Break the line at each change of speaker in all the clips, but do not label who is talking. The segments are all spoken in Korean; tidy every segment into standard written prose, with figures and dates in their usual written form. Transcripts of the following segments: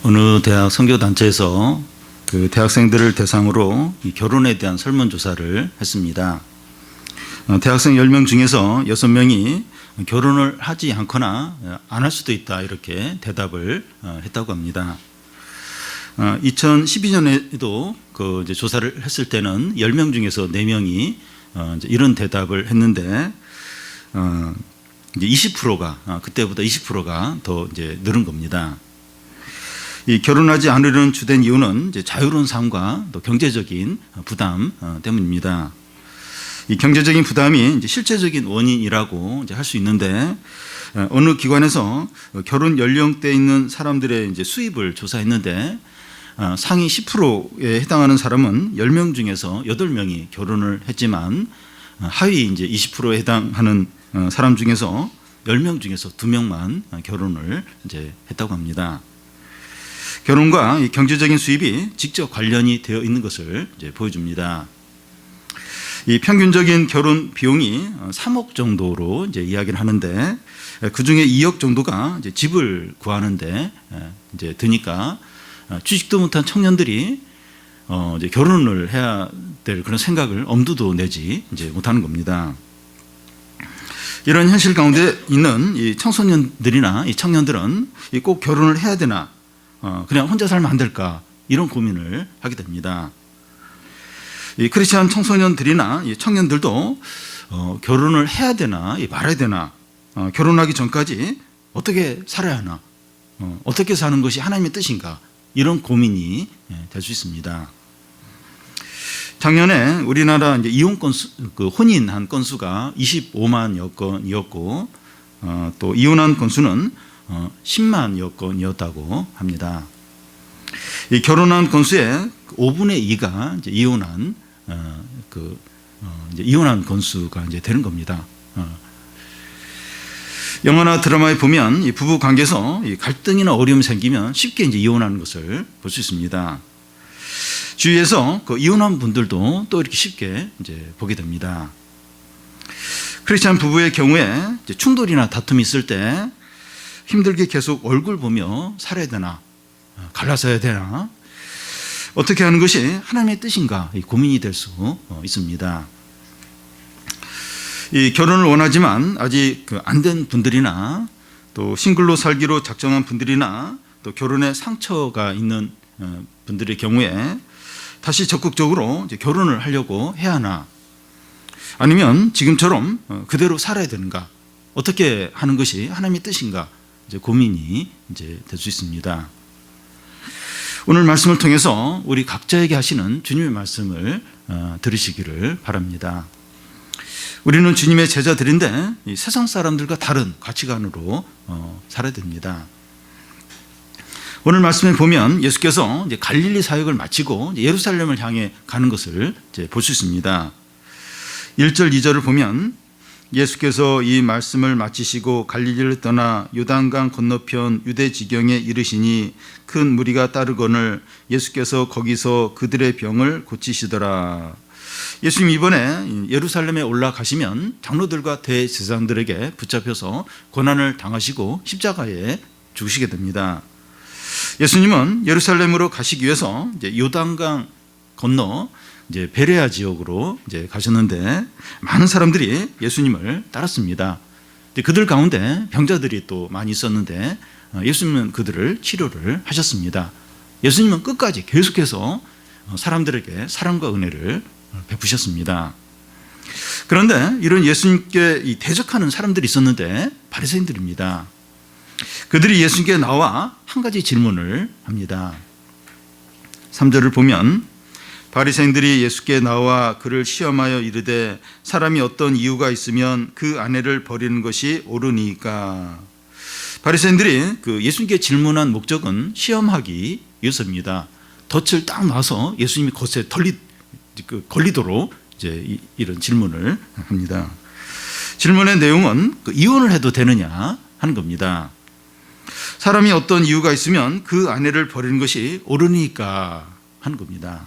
어느 대학 선교단체에서 그 대학생들을 대상으로 이 결혼에 대한 설문조사를 했습니다. 대학생 10명 중에서 6명이 결혼을 하지 않거나 안 할 수도 있다 이렇게 대답을 했다고 합니다. 2012년에도 그 이제 조사를 했을 때는 10명 중에서 4명이 이제 이런 대답을 했는데 이제 20%가 그때보다 20%가 더 이제 늘은 겁니다. 이 결혼하지 않으려는 주된 이유는 이제 자유로운 삶과 또 경제적인 부담 때문입니다. 이 경제적인 부담이 이제 실제적인 원인이라고 이제 할 수 있는데 어느 기관에서 결혼 연령대에 있는 사람들의 이제 수입을 조사했는데 상위 10%에 해당하는 사람은 10명 중에서 8명이 결혼을 했지만 하위 이제 20%에 해당하는 사람 중에서 10명 중에서 2명만 결혼을 이제 했다고 합니다. 결혼과 이 경제적인 수입이 직접 관련이 되어 있는 것을 이제 보여줍니다. 이 평균적인 결혼 비용이 3억 정도로 이제 이야기를 하는데 그 중에 2억 정도가 이제 집을 구하는데 이제 드니까 취직도 못한 청년들이 이제 결혼을 해야 될 그런 생각을 엄두도 내지 이제 못하는 겁니다. 이런 현실 가운데 있는 이 청소년들이나 이 청년들은 꼭 결혼을 해야 되나, 그냥 혼자 살면 안 될까 이런 고민을 하게 됩니다. 이 크리스찬 청소년들이나 이 청년들도 결혼을 해야 되나 말아야 되나, 결혼하기 전까지 어떻게 살아야 하나, 어떻게 사는 것이 하나님의 뜻인가 이런 고민이 될 수 있습니다. 작년에 우리나라 이제 이혼 건수, 그 혼인한 건수가 25만여 건이었고 또 이혼한 건수는 10만여 건이었다고 합니다. 이 결혼한 건수의 5분의 2가 이제 이혼한 이제 이혼한 건수가 이제 되는 겁니다. 영화나 드라마에 보면 이 부부 관계에서 이 갈등이나 어려움이 생기면 쉽게 이제 이혼하는 것을 볼 수 있습니다. 주위에서 그 이혼한 분들도 또 이렇게 쉽게 이제 보게 됩니다. 크리스찬 부부의 경우에 이제 충돌이나 다툼이 있을 때 힘들게 계속 얼굴 보며 살아야 되나, 갈라서야 되나, 어떻게 하는 것이 하나님의 뜻인가 고민이 될 수 있습니다. 이 결혼을 원하지만 아직 안 된 분들이나 또 싱글로 살기로 작정한 분들이나 또 결혼에 상처가 있는 분들의 경우에 다시 적극적으로 이제 결혼을 하려고 해야 하나, 아니면 지금처럼 그대로 살아야 되는가, 어떻게 하는 것이 하나님의 뜻인가 이제 고민이 이제 될 수 있습니다. 오늘 말씀을 통해서 우리 각자에게 하시는 주님의 말씀을 들으시기를 바랍니다. 우리는 주님의 제자들인데 이 세상 사람들과 다른 가치관으로 살아야 됩니다. 오늘 말씀에 보면 예수께서 이제 갈릴리 사역을 마치고 이제 예루살렘을 향해 가는 것을 이제 볼 수 있습니다. 1절, 2절을 보면 예수께서 이 말씀을 마치시고 갈릴리를 떠나 요단강 건너편 유대 지경에 이르시니 큰 무리가 따르거늘 예수께서 거기서 그들의 병을 고치시더라. 예수님 이번에 예루살렘에 올라가시면 장로들과 대제사장들에게 붙잡혀서 고난을 당하시고 십자가에 죽으시게 됩니다. 예수님은 예루살렘으로 가시기 위해서 이제 요단강 건너 이제 베레아 지역으로 이제 가셨는데 많은 사람들이 예수님을 따랐습니다. 그들 가운데 병자들이 또 많이 있었는데 예수님은 그들을 치료를 하셨습니다. 예수님은 끝까지 계속해서 사람들에게 사랑과 은혜를 베푸셨습니다. 그런데 이런 예수님께 대적하는 사람들이 있었는데 바리새인들입니다. 그들이 예수님께 나와 한 가지 질문을 합니다. 3절을 보면 바리새인들이 예수께 나와 그를 시험하여 이르되 사람이 어떤 이유가 있으면 그 아내를 버리는 것이 옳으니까. 바리새인들이 그 예수님께 질문한 목적은 시험하기 위해서입니다. 덫을 딱 놔서 예수님이 것에 걸리도록 이제 이런 질문을 합니다. 질문의 내용은 이혼을 해도 되느냐 하는 겁니다. 사람이 어떤 이유가 있으면 그 아내를 버리는 것이 옳으니까 하는 겁니다.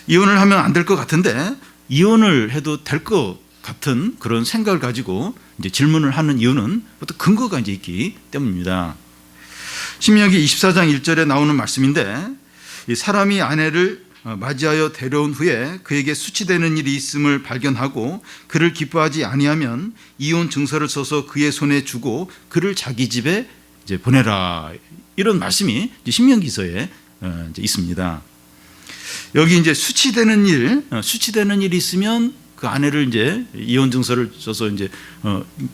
이혼을 하면 안 될 것 같은데 이혼을 해도 될 것 같은 그런 생각을 가지고 이제 질문을 하는 이유는 어떤 근거가 이제 있기 때문입니다. 신명기 24장 1절에 나오는 말씀인데, 이 사람이 아내를 맞이하여 데려온 후에 그에게 수치되는 일이 있음을 발견하고 그를 기뻐하지 아니하면 이혼 증서를 써서 그의 손에 주고 그를 자기 집에 이제 보내라, 이런 말씀이 신명기서에 이제 있습니다. 여기 이제 수치되는 일이 있으면 그 아내를 이제 이혼 증서를 써서 이제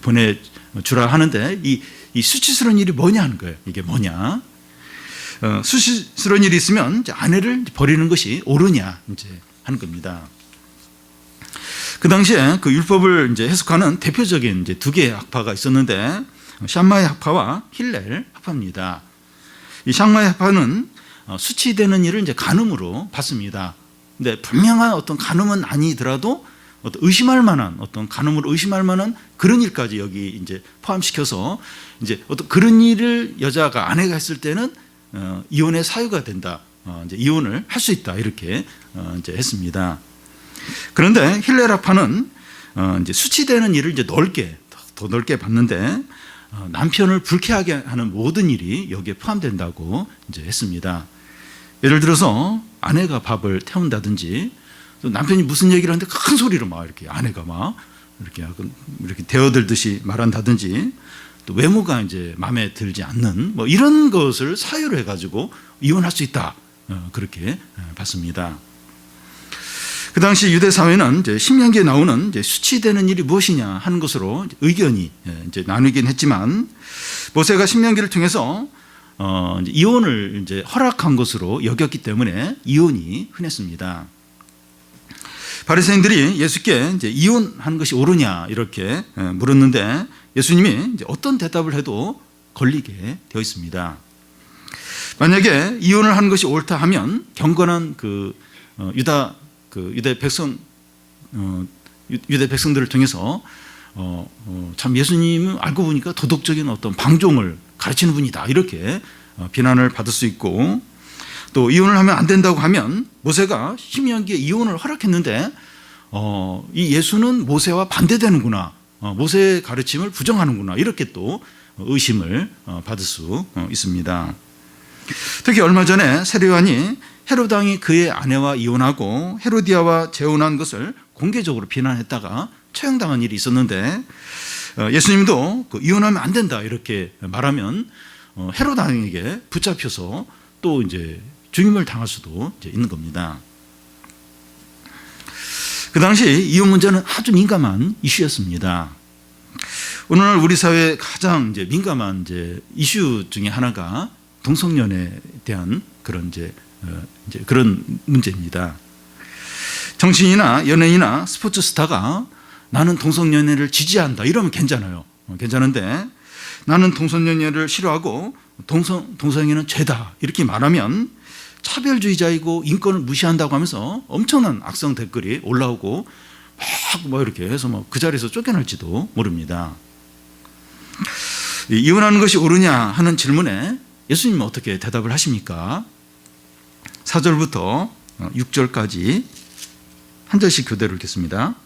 보내주라 하는데, 이 수치스러운 일이 뭐냐 하는 거예요. 이게 뭐냐? 수치스러운 일이 있으면 이제 아내를 버리는 것이 옳으냐 이제 하는 겁니다. 그 당시에 그 율법을 이제 해석하는 대표적인 이제 두 개의 학파가 있었는데, 샴마의 학파와 힐렐 학파입니다. 이 샴마의 학파는 수치되는 일을 이제 간음으로 봤습니다. 근데 분명한 어떤 간음은 아니더라도 어떤 의심할 만한, 어떤 간음으로 의심할 만한 그런 일까지 여기 이제 포함시켜서 이제 어떤 그런 일을 여자가 아내가 했을 때는 이혼의 사유가 된다, 이제 이혼을 할 수 있다, 이렇게 이제 했습니다. 그런데 힐렐 학파는 이제 수치되는 일을 이제 더 넓게 봤는데, 남편을 불쾌하게 하는 모든 일이 여기에 포함된다고 이제 했습니다. 예를 들어서 아내가 밥을 태운다든지, 또 남편이 무슨 얘기를 하는데 큰 소리로 막 이렇게 아내가 막 이렇게 대어들듯이 말한다든지, 또 외모가 이제 마음에 들지 않는 뭐 이런 것을 사유로 해가지고 이혼할 수 있다, 그렇게 봤습니다. 그 당시 유대 사회는 이제 신명기에 나오는 이제 수치되는 일이 무엇이냐 하는 것으로 의견이 이제 나누긴 했지만, 모세가 신명기를 통해서 이제 이혼을 이제 허락한 것으로 여겼기 때문에 이혼이 흔했습니다. 바리새인들이 예수께 이제 이혼하는 것이 옳으냐 이렇게 물었는데, 예수님이 이제 어떤 대답을 해도 걸리게 되어 있습니다. 만약에 이혼을 하는 것이 옳다 하면 경건한 유대 백성들을 통해서 참 예수님은 알고 보니까 도덕적인 어떤 방종을 가르치는 분이다, 이렇게 비난을 받을 수 있고, 또 이혼을 하면 안 된다고 하면 모세가 신명기에 이혼을 허락했는데 이 예수는 모세와 반대되는구나, 모세의 가르침을 부정하는구나, 이렇게 또 의심을 받을 수 있습니다. 특히 얼마 전에 세례요한이 헤롯 왕이 그의 아내와 이혼하고 헤로디아와 재혼한 것을 공개적으로 비난했다가 처형당한 일이 있었는데, 예수님도 이혼하면 안 된다 이렇게 말하면 헤롯 왕에게 붙잡혀서 또 이제 죽임을 당할 수도 이제 있는 겁니다. 그 당시 이혼 문제는 아주 민감한 이슈였습니다. 오늘날 우리 사회의 가장 이제 민감한 이제 이슈 중에 하나가 동성연애에 대한 그런 그런 문제입니다. 정치인이나 연예인이나 스포츠 스타가 나는 동성연애를 지지한다 이러면 괜찮아요. 괜찮은데, 나는 동성연애를 싫어하고 동성애는 죄다 이렇게 말하면 차별주의자이고 인권을 무시한다고 하면서 엄청난 악성 댓글이 올라오고 막 이렇게 해서 그 자리에서 쫓겨날지도 모릅니다. 이혼하는 것이 옳으냐 하는 질문에 예수님은 어떻게 대답을 하십니까? 4절부터 6절까지 한 절씩 교대로 읽겠습니다.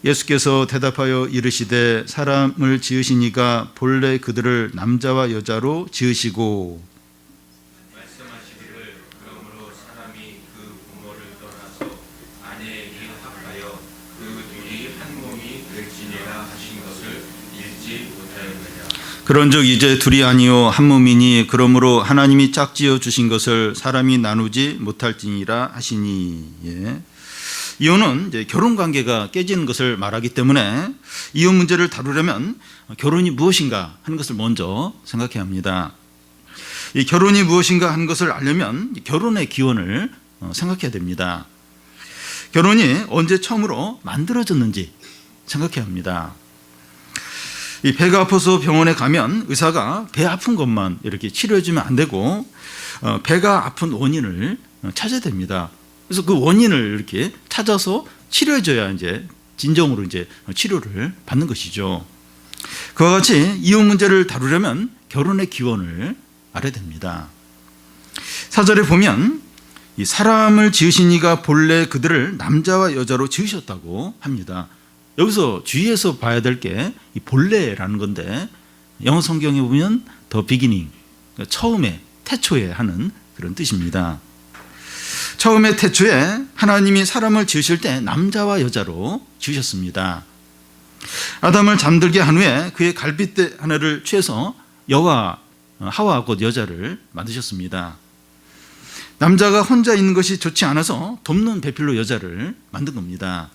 예수께서 대답하여 이르시되 사람을 지으신 이가 본래 그들을 남자와 여자로 지으시고,
말씀하시기를 그러므로 사람이 그 부모를 떠나서 아내에게 합하여 그 둘이 한 몸이 될지니라 하신 것을 읽지 못하였느냐.
그런즉 이제 둘이 아니요 한 몸이니 그러므로 하나님이 짝지어 주신 것을 사람이 나누지 못할지니라 하시니. 예. 이혼은 이제 결혼 관계가 깨지는 것을 말하기 때문에 이혼 문제를 다루려면 결혼이 무엇인가 하는 것을 먼저 생각해야 합니다. 이 결혼이 무엇인가 하는 것을 알려면 결혼의 기원을 생각해야 됩니다. 결혼이 언제 처음으로 만들어졌는지 생각해야 합니다. 이 배가 아파서 병원에 가면 의사가 배 아픈 것만 이렇게 치료해주면 안 되고 배가 아픈 원인을 찾아야 됩니다. 그래서 그 원인을 이렇게 찾아서 치료해줘야 이제 진정으로 이제 치료를 받는 것이죠. 그와 같이 이혼 문제를 다루려면 결혼의 기원을 알아야 됩니다. 4절에 보면 이 사람을 지으신 이가 본래 그들을 남자와 여자로 지으셨다고 합니다. 여기서 주의해서 봐야 될 게 이 본래라는 건데, 영어 성경에 보면 the beginning, 처음에 태초에 하는 그런 뜻입니다. 처음에 태초에 하나님이 사람을 지으실 때 남자와 여자로 지으셨습니다. 아담을 잠들게 한 후에 그의 갈빗대 하나를 취해서 하와 곧 여자를 만드셨습니다. 남자가 혼자 있는 것이 좋지 않아서 돕는 배필로 여자를 만든 겁니다.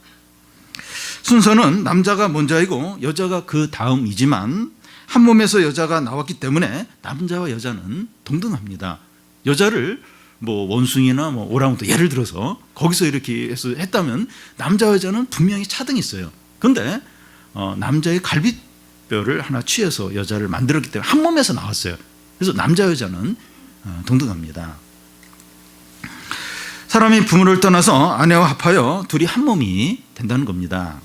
순서는 남자가 먼저이고 여자가 그 다음이지만 한 몸에서 여자가 나왔기 때문에 남자와 여자는 동등합니다. 여자를 원숭이나 오랑우탄 예를 들어서 거기서 이렇게 해서 했다면 남자와 여자는 분명히 차등이 있어요. 그런데 남자의 갈빗뼈를 하나 취해서 여자를 만들었기 때문에 한 몸에서 나왔어요. 그래서 남자 여자는 동등합니다. 사람이 부모를 떠나서 아내와 합하여 둘이 한 몸이 된다는 겁니다.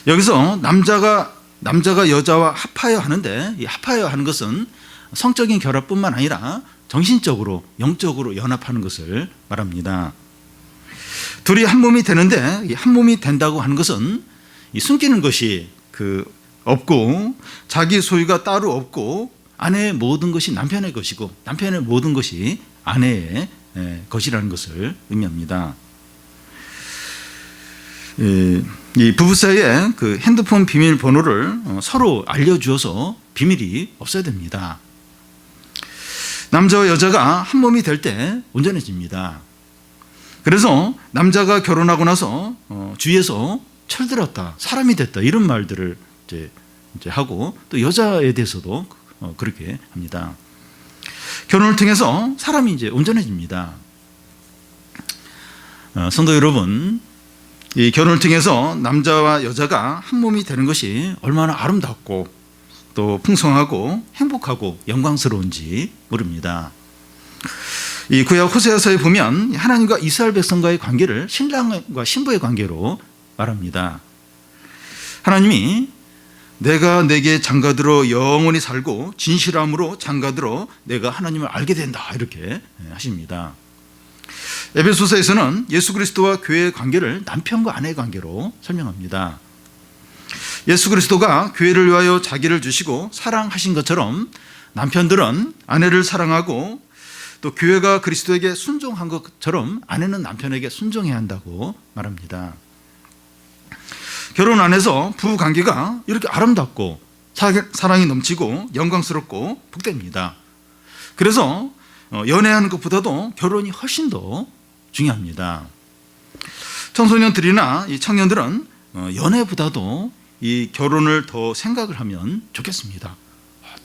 여기서 남자가 여자와 합하여 하는데 이 합하여 하는 것은 성적인 결합뿐만 아니라 정신적으로 영적으로 연합하는 것을 말합니다. 둘이 한 몸이 되는데 이 한 몸이 된다고 하는 것은 이 숨기는 것이 없고 자기 소유가 따로 없고 아내의 모든 것이 남편의 것이고 남편의 모든 것이 아내의 것이라는 것을 의미합니다. 이 부부 사이에 그 핸드폰 비밀번호를 서로 알려주어서 비밀이 없어야 됩니다. 남자와 여자가 한 몸이 될 때 온전해집니다. 그래서 남자가 결혼하고 나서 주위에서 철들었다, 사람이 됐다 이런 말들을 이제 하고 또 여자에 대해서도 그렇게 합니다. 결혼을 통해서 사람이 이제 온전해집니다. 성도 여러분, 이 결혼을 통해서 남자와 여자가 한 몸이 되는 것이 얼마나 아름답고 또 풍성하고 행복하고 영광스러운지 모릅니다. 이 구약 호세아서에 보면 하나님과 이스라엘 백성과의 관계를 신랑과 신부의 관계로 말합니다. 하나님이 내가 내게 장가들어 영원히 살고 진실함으로 장가들어 내가 하나님을 알게 된다 이렇게 하십니다. 에베소서에서는 예수 그리스도와 교회의 관계를 남편과 아내의 관계로 설명합니다. 예수 그리스도가 교회를 위하여 자기를 주시고 사랑하신 것처럼 남편들은 아내를 사랑하고 또 교회가 그리스도에게 순종한 것처럼 아내는 남편에게 순종해야 한다고 말합니다. 결혼 안에서 부부 관계가 이렇게 아름답고 사랑이 넘치고 영광스럽고 복됩니다. 그래서 연애하는 것보다도 결혼이 훨씬 더 중요합니다. 청소년들이나 이 청년들은 연애보다도 이 결혼을 더 생각을 하면 좋겠습니다.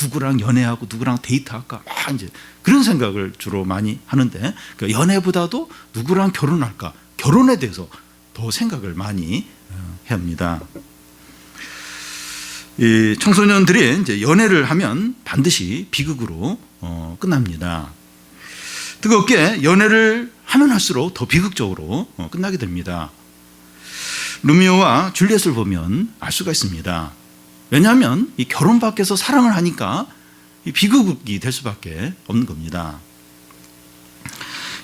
누구랑 연애하고 누구랑 데이트할까 막 이제 그런 생각을 주로 많이 하는데 연애보다도 누구랑 결혼할까 결혼에 대해서 더 생각을 많이 해야 합니다. 이 청소년들이 이제 연애를 하면 반드시 비극으로 끝납니다. 뜨겁게 연애를 하면 할수록 더 비극적으로 끝나게 됩니다. 로미오와 줄리엣을 보면 알 수가 있습니다. 왜냐하면 이 결혼 밖에서 사랑을 하니까 이 비극이 될 수밖에 없는 겁니다.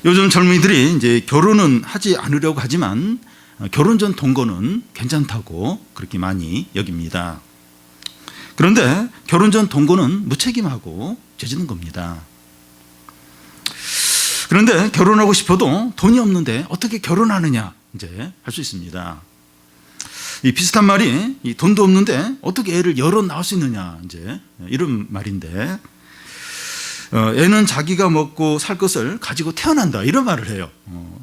요즘 젊은이들이 이제 결혼은 하지 않으려고 하지만 결혼 전 동거는 괜찮다고 그렇게 많이 여깁니다. 그런데 결혼 전 동거는 무책임하고 죄지는 겁니다. 그런데 결혼하고 싶어도 돈이 없는데 어떻게 결혼하느냐 이제 할 수 있습니다. 이 비슷한 말이 이 돈도 없는데 어떻게 애를 열어 낳을 수 있느냐 이제 이런 말인데 애는 자기가 먹고 살 것을 가지고 태어난다 이런 말을 해요.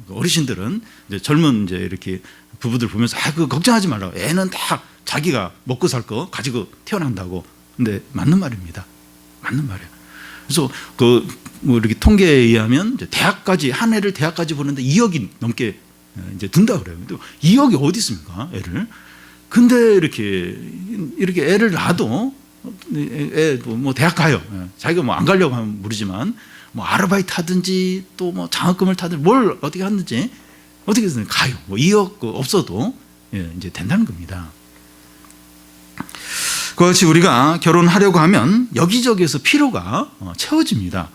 어르신들은 이제 젊은 이제 이렇게 부부들 보면서 그거 걱정하지 말라고 애는 다 자기가 먹고 살 거 가지고 태어난다고. 근데 맞는 말입니다. 맞는 말이에요. 그래서 뭐 이렇게 통계에 의하면 이제 대학까지 한 애를 대학까지 보는데 2억이 넘게 이제 든다 그래요. 2억이 어디 있습니까, 애를? 근데 이렇게 애를 낳아도 뭐 대학 가요. 자기가 뭐 안 가려고 하면 모르지만 뭐 아르바이트 하든지 또 뭐 장학금을 타든지 뭘 어떻게 하든지 어떻게든 가요. 뭐 2억 없어도 이제 된다는 겁니다. 그것이 우리가 결혼하려고 하면 여기저기에서 필요가 채워집니다.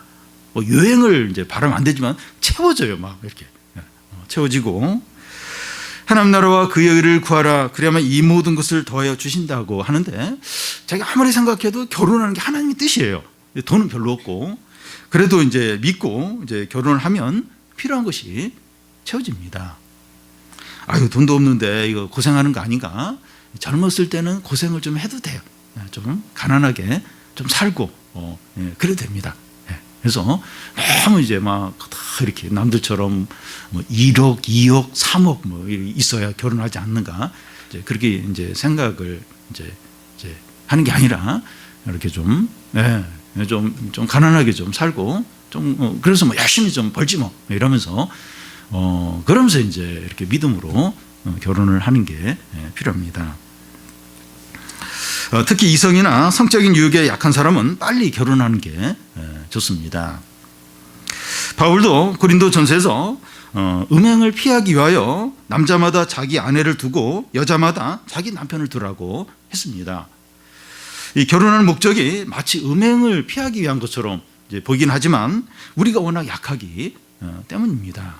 뭐 여행을 이제 바라면 안 되지만 채워져요. 막 이렇게 채워지고 하나님 나라와 그의 의를 구하라 그래야만 이 모든 것을 더하여 주신다고 하는데 제가 아무리 생각해도 결혼하는 게 하나님의 뜻이에요. 돈은 별로 없고 그래도 이제 믿고 이제 결혼을 하면 필요한 것이 채워집니다. 아유, 돈도 없는데 이거 고생하는 거 아닌가? 젊었을 때는 고생을 좀 해도 돼요. 좀 가난하게 좀 살고 그래도 됩니다. 그래서 너무 이제 막 이렇게 남들처럼 뭐 1억, 2억, 3억 뭐 있어야 결혼하지 않는가? 이제 그렇게 이제 생각을 이제 하는 게 아니라 이렇게 좀 가난하게 좀 살고 좀 그래서 뭐 열심히 좀 벌지 뭐 이러면서 그러면서 이제 이렇게 믿음으로 결혼을 하는 게 필요합니다. 특히 이성이나 성적인 유혹에 약한 사람은 빨리 결혼하는 게 좋습니다. 바울도 고린도 전서에서 음행을 피하기 위하여 남자마다 자기 아내를 두고 여자마다 자기 남편을 두라고 했습니다. 이 결혼하는 목적이 마치 음행을 피하기 위한 것처럼 이제 보이긴 하지만 우리가 워낙 약하기 때문입니다.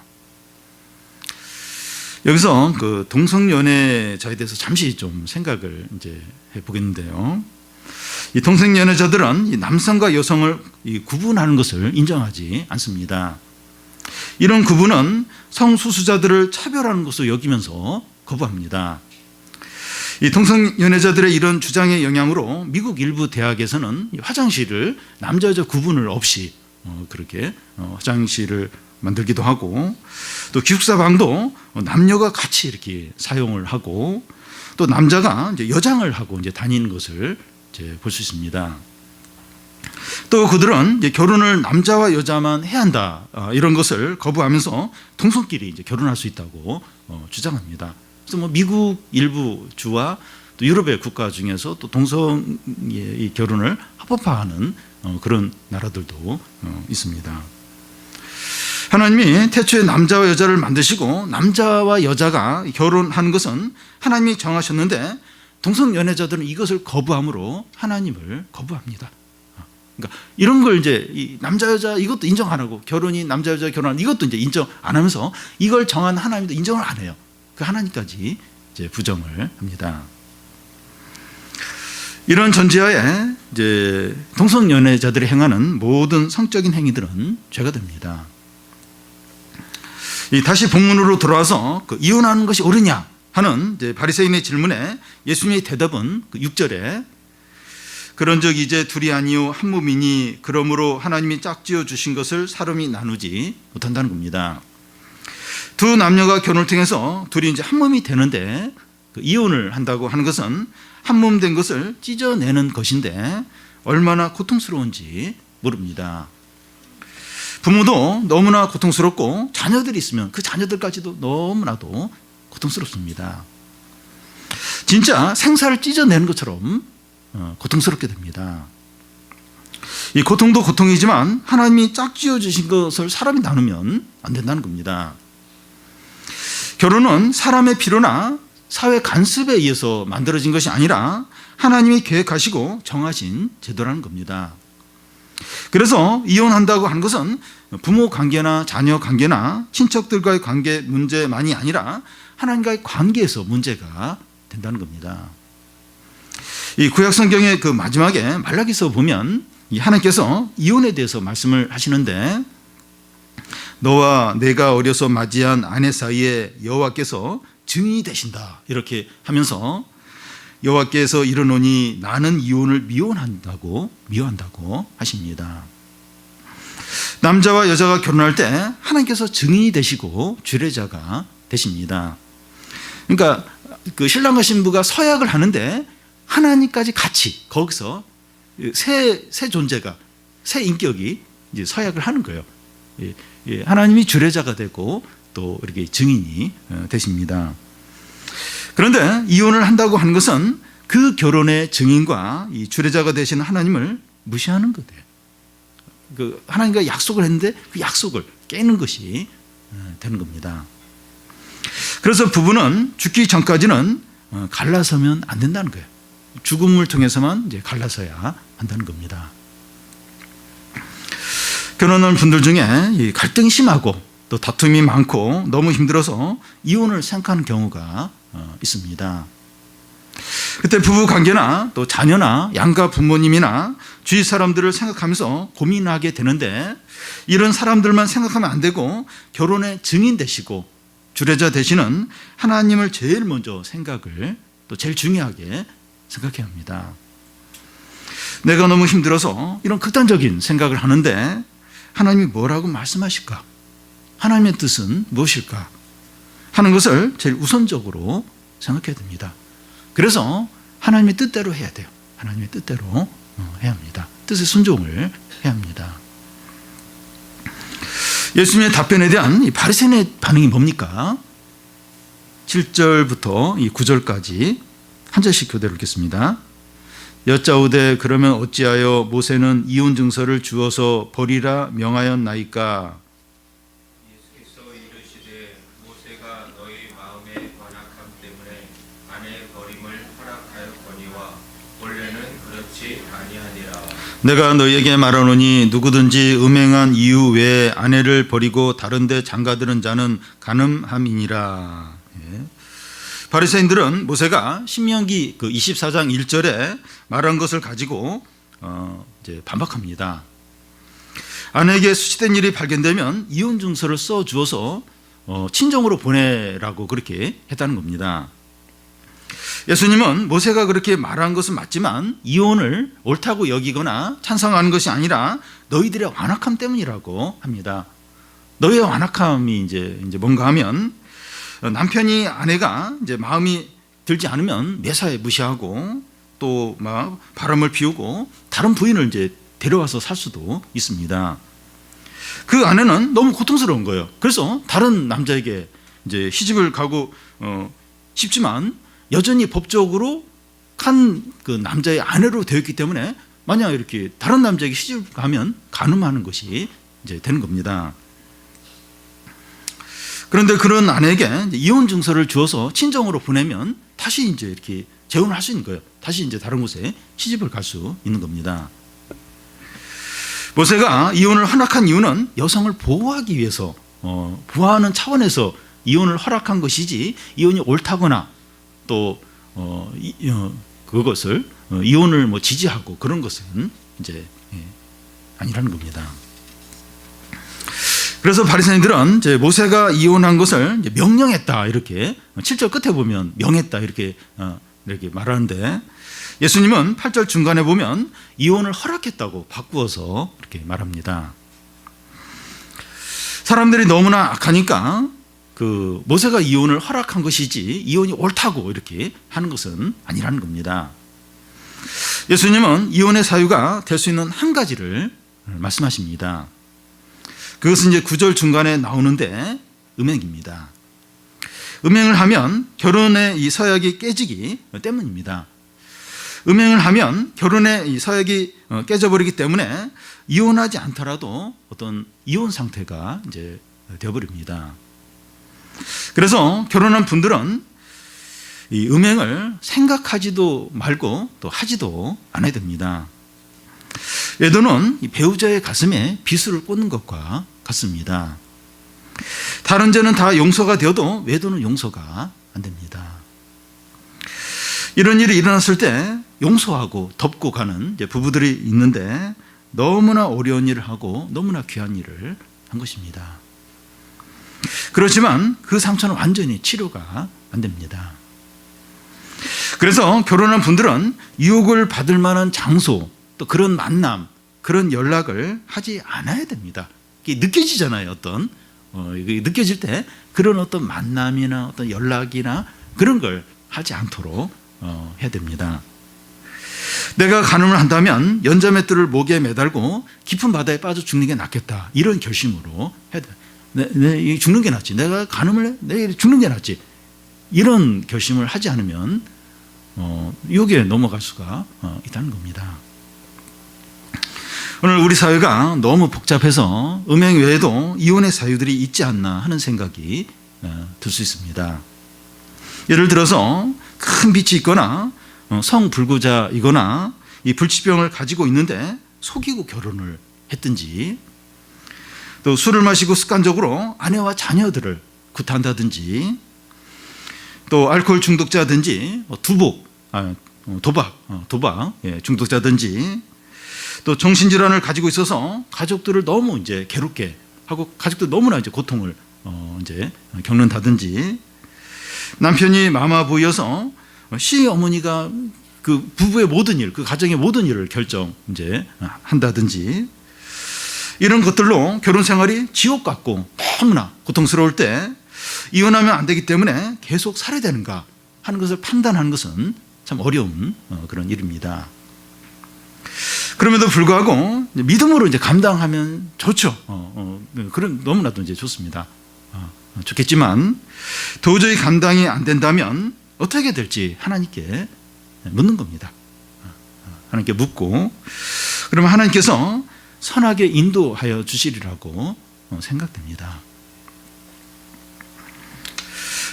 여기서 그 동성연애자에 대해서 잠시 좀 생각을 이제 해보겠는데요. 이 동성연애자들은 이 남성과 여성을 구분하는 것을 인정하지 않습니다. 이런 구분은 성소수자들을 차별하는 것으로 여기면서 거부합니다. 이 동성연애자들의 이런 주장의 영향으로 미국 일부 대학에서는 화장실을 남자 여자 구분을 없이 그렇게 화장실을 만들기도 하고 또 기숙사 방도 남녀가 같이 이렇게 사용을 하고 또 남자가 이제 여장을 하고 이제 다니는 것을 이제 볼 수 있습니다. 또 그들은 이제 결혼을 남자와 여자만 해야 한다 이런 것을 거부하면서 동성끼리 이제 결혼할 수 있다고 주장합니다. 그래서 뭐 미국 일부 주와 또 유럽의 국가 중에서 또 동성의 결혼을 합법화하는 그런 나라들도 있습니다. 하나님이 태초에 남자와 여자를 만드시고 남자와 여자가 결혼하는 것은 하나님이 정하셨는데 동성연애자들은 이것을 거부함으로 하나님을 거부합니다. 그러니까 이런 걸 이제 이 남자 여자 이것도 인정 안 하고 결혼이 남자 여자 결혼하는 이것도 이제 인정 안 하면서 이걸 정한 하나님도 인정을 안 해요. 그 하나님까지 이제 부정을 합니다. 이런 전제하에 이제 동성연애자들이 행하는 모든 성적인 행위들은 죄가 됩니다. 다시 본문으로 돌아와서 그 이혼하는 것이 옳으냐 하는 이제 바리새인의 질문에 예수님의 대답은 그 6절에 그런즉 이제 둘이 아니요 한 몸이니 그러므로 하나님이 짝지어 주신 것을 사람이 나누지 못한다는 겁니다. 두 남녀가 결혼을 통해서 둘이 이제 한 몸이 되는데 그 이혼을 한다고 하는 것은 한 몸 된 것을 찢어내는 것인데 얼마나 고통스러운지 모릅니다. 부모도 너무나 고통스럽고 자녀들이 있으면 그 자녀들까지도 너무나도 고통스럽습니다. 진짜 생사를 찢어내는 것처럼 고통스럽게 됩니다. 이 고통도 고통이지만 하나님이 짝지어 주신 것을 사람이 나누면 안 된다는 겁니다. 결혼은 사람의 필요나 사회 간섭에 의해서 만들어진 것이 아니라 하나님이 계획하시고 정하신 제도라는 겁니다. 그래서 이혼한다고 하는 것은 부모 관계나 자녀 관계나 친척들과의 관계 문제만이 아니라 하나님과의 관계에서 문제가 된다는 겁니다. 이 구약 성경의 그 마지막에 말라기서 보면 하나님께서 이혼에 대해서 말씀을 하시는데 너와 내가 어려서 맞이한 아내 사이에 여호와께서 증인이 되신다 이렇게 하면서 여호와께서 이르노니 나는 이혼을 미워한다고 하십니다. 남자와 여자가 결혼할 때 하나님께서 증인이 되시고 주례자가 되십니다. 그러니까 그 신랑과 신부가 서약을 하는데 하나님까지 같이 거기서 새 존재가 새 인격이 이제 서약을 하는 거예요. 하나님이 주례자가 되고 또 이렇게 증인이 되십니다. 그런데 이혼을 한다고 하는 것은 그 결혼의 증인과 이 주례자가 되신 하나님을 무시하는 거예요. 그 하나님과 약속을 했는데 그 약속을 깨는 것이 되는 겁니다. 그래서 부부는 죽기 전까지는 갈라서면 안 된다는 거예요. 죽음을 통해서만 이제 갈라서야 한다는 겁니다. 결혼한 분들 중에 갈등이 심하고 또 다툼이 많고 너무 힘들어서 이혼을 생각하는 경우가 있습니다. 그때 부부 관계나 또 자녀나 양가 부모님이나 주위 사람들을 생각하면서 고민하게 되는데, 이런 사람들만 생각하면 안 되고 결혼의 증인 되시고 주례자 되시는 하나님을 제일 먼저 생각을, 또 제일 중요하게 생각해야 합니다. 내가 너무 힘들어서 이런 극단적인 생각을 하는데 하나님이 뭐라고 말씀하실까? 하나님의 뜻은 무엇일까? 하는 것을 제일 우선적으로 생각해야 됩니다. 그래서 하나님의 뜻대로 해야 돼요. 하나님의 뜻대로 해야 합니다. 뜻에 순종을 해야 합니다. 예수님의 답변에 대한 이 바리새인의 반응이 뭡니까? 7절부터 이 9절까지 한 절씩 교대로 읽겠습니다. 여짜오되 그러면 어찌하여 모세는 이혼 증서를 주어서 버리라 명하였나이까?
예수께서 이르시되 모세가 너희 마음의 완악함 때문에 아내 버림을 허락하였거니와 원래는 그렇지 아니하니라.
내가 너희에게 말하노니 누구든지 음행한 이유 외에 아내를 버리고 다른 데 장가드는 자는 간음함이니라. 바리새인들은 모세가 신명기 24장 1절에 말한 것을 가지고 이제 반박합니다. 아내에게 수치된 일이 발견되면 이혼 증서를 써 주어서 친정으로 보내라고 그렇게 했다는 겁니다. 예수님은 모세가 그렇게 말한 것은 맞지만 이혼을 옳다고 여기거나 찬성하는 것이 아니라 너희들의 완악함 때문이라고 합니다. 너희의 완악함이 이제 뭔가 하면, 남편이 아내가 이제 마음이 들지 않으면 매사에 무시하고 또 막 바람을 피우고 다른 부인을 이제 데려와서 살 수도 있습니다. 그 아내는 너무 고통스러운 거예요. 그래서 다른 남자에게 이제 시집을 가고 싶지만 여전히 법적으로 한 그 남자의 아내로 되어 있기 때문에 만약 이렇게 다른 남자에게 시집을 가면 간음하는 것이 이제 되는 겁니다. 그런데 그런 아내에게 이혼 증서를 주어서 친정으로 보내면 다시 이제 이렇게 재혼을 할 수 있는 거예요. 다시 이제 다른 곳에 시집을 갈 수 있는 겁니다. 모세가 이혼을 허락한 이유는 여성을 보호하기 위해서, 보호하는 차원에서 이혼을 허락한 것이지, 이혼이 옳다거나 또 그것을 이혼을 뭐 지지하고 그런 것은 이제 아니라는 겁니다. 그래서 바리새인들은 이제 모세가 이혼한 것을 이제 명령했다, 이렇게 7절 끝에 보면 명했다 이렇게 말하는데, 예수님은 8절 중간에 보면 이혼을 허락했다고 바꾸어서 이렇게 말합니다. 사람들이 너무나 악하니까 그 모세가 이혼을 허락한 것이지 이혼이 옳다고 이렇게 하는 것은 아니라는 겁니다. 예수님은 이혼의 사유가 될 수 있는 한 가지를 말씀하십니다. 그것은 이제 9절 중간에 나오는데 음행입니다. 음행을 하면 결혼의 이 서약이 깨지기 때문입니다. 음행을 하면 결혼의 이 서약이 깨져버리기 때문에 이혼하지 않더라도 어떤 이혼 상태가 이제 되어버립니다. 그래서 결혼한 분들은 이 음행을 생각하지도 말고 또 하지도 않아야 됩니다. 외도는 배우자의 가슴에 비수를 꽂는 것과 같습니다. 다른 죄는 다 용서가 되어도 외도는 용서가 안 됩니다. 이런 일이 일어났을 때 용서하고 덮고 가는 부부들이 있는데 너무나 어려운 일을 하고 너무나 귀한 일을 한 것입니다. 그렇지만 그 상처는 완전히 치료가 안 됩니다. 그래서 결혼한 분들은 유혹을 받을 만한 장소, 또 그런 만남, 그런 연락을 하지 않아야 됩니다. 이게 느껴지잖아요. 느껴질 때 그런 어떤 만남이나 어떤 연락이나 그런 걸 하지 않도록 해야 됩니다. 내가 간음을 한다면 연자맷돌을 목에 매달고 깊은 바다에 빠져 죽는 게 낫겠다, 이런 결심으로 해야 돼요. 내 죽는 게 낫지. 내가 간음을 해? 내가 죽는 게 낫지. 이런 결심을 하지 않으면 유혹에 넘어갈 수가 있다는 겁니다. 오늘 우리 사회가 너무 복잡해서 음행 외에도 이혼의 사유들이 있지 않나 하는 생각이 들 수 있습니다. 예를 들어서 큰 빚이 있거나 성불구자이거나 이 불치병을 가지고 있는데 속이고 결혼을 했든지, 또 술을 마시고 습관적으로 아내와 자녀들을 구타한다든지, 또 알코올 중독자든지 두복, 도박 중독자든지 또 정신질환을 가지고 있어서 가족들을 너무 이제 괴롭게 하고 가족들 너무나 이제 고통을 이제 겪는다든지 남편이 마마보이여서 시어머니가 그 부부의 모든 일, 그 가정의 모든 일을 결정 이제 한다든지 이런 것들로 결혼 생활이 지옥 같고 너무나 고통스러울 때 이혼하면 안 되기 때문에 계속 살아야 되는가 하는 것을 판단하는 것은 참 어려운 그런 일입니다. 그럼에도 불구하고 믿음으로 이제 감당하면 좋죠. 그런 너무나도 이제 좋습니다. 좋겠지만 도저히 감당이 안 된다면 어떻게 될지 하나님께 묻는 겁니다. 하나님께 묻고 그러면 하나님께서 선하게 인도하여 주시리라고 생각됩니다.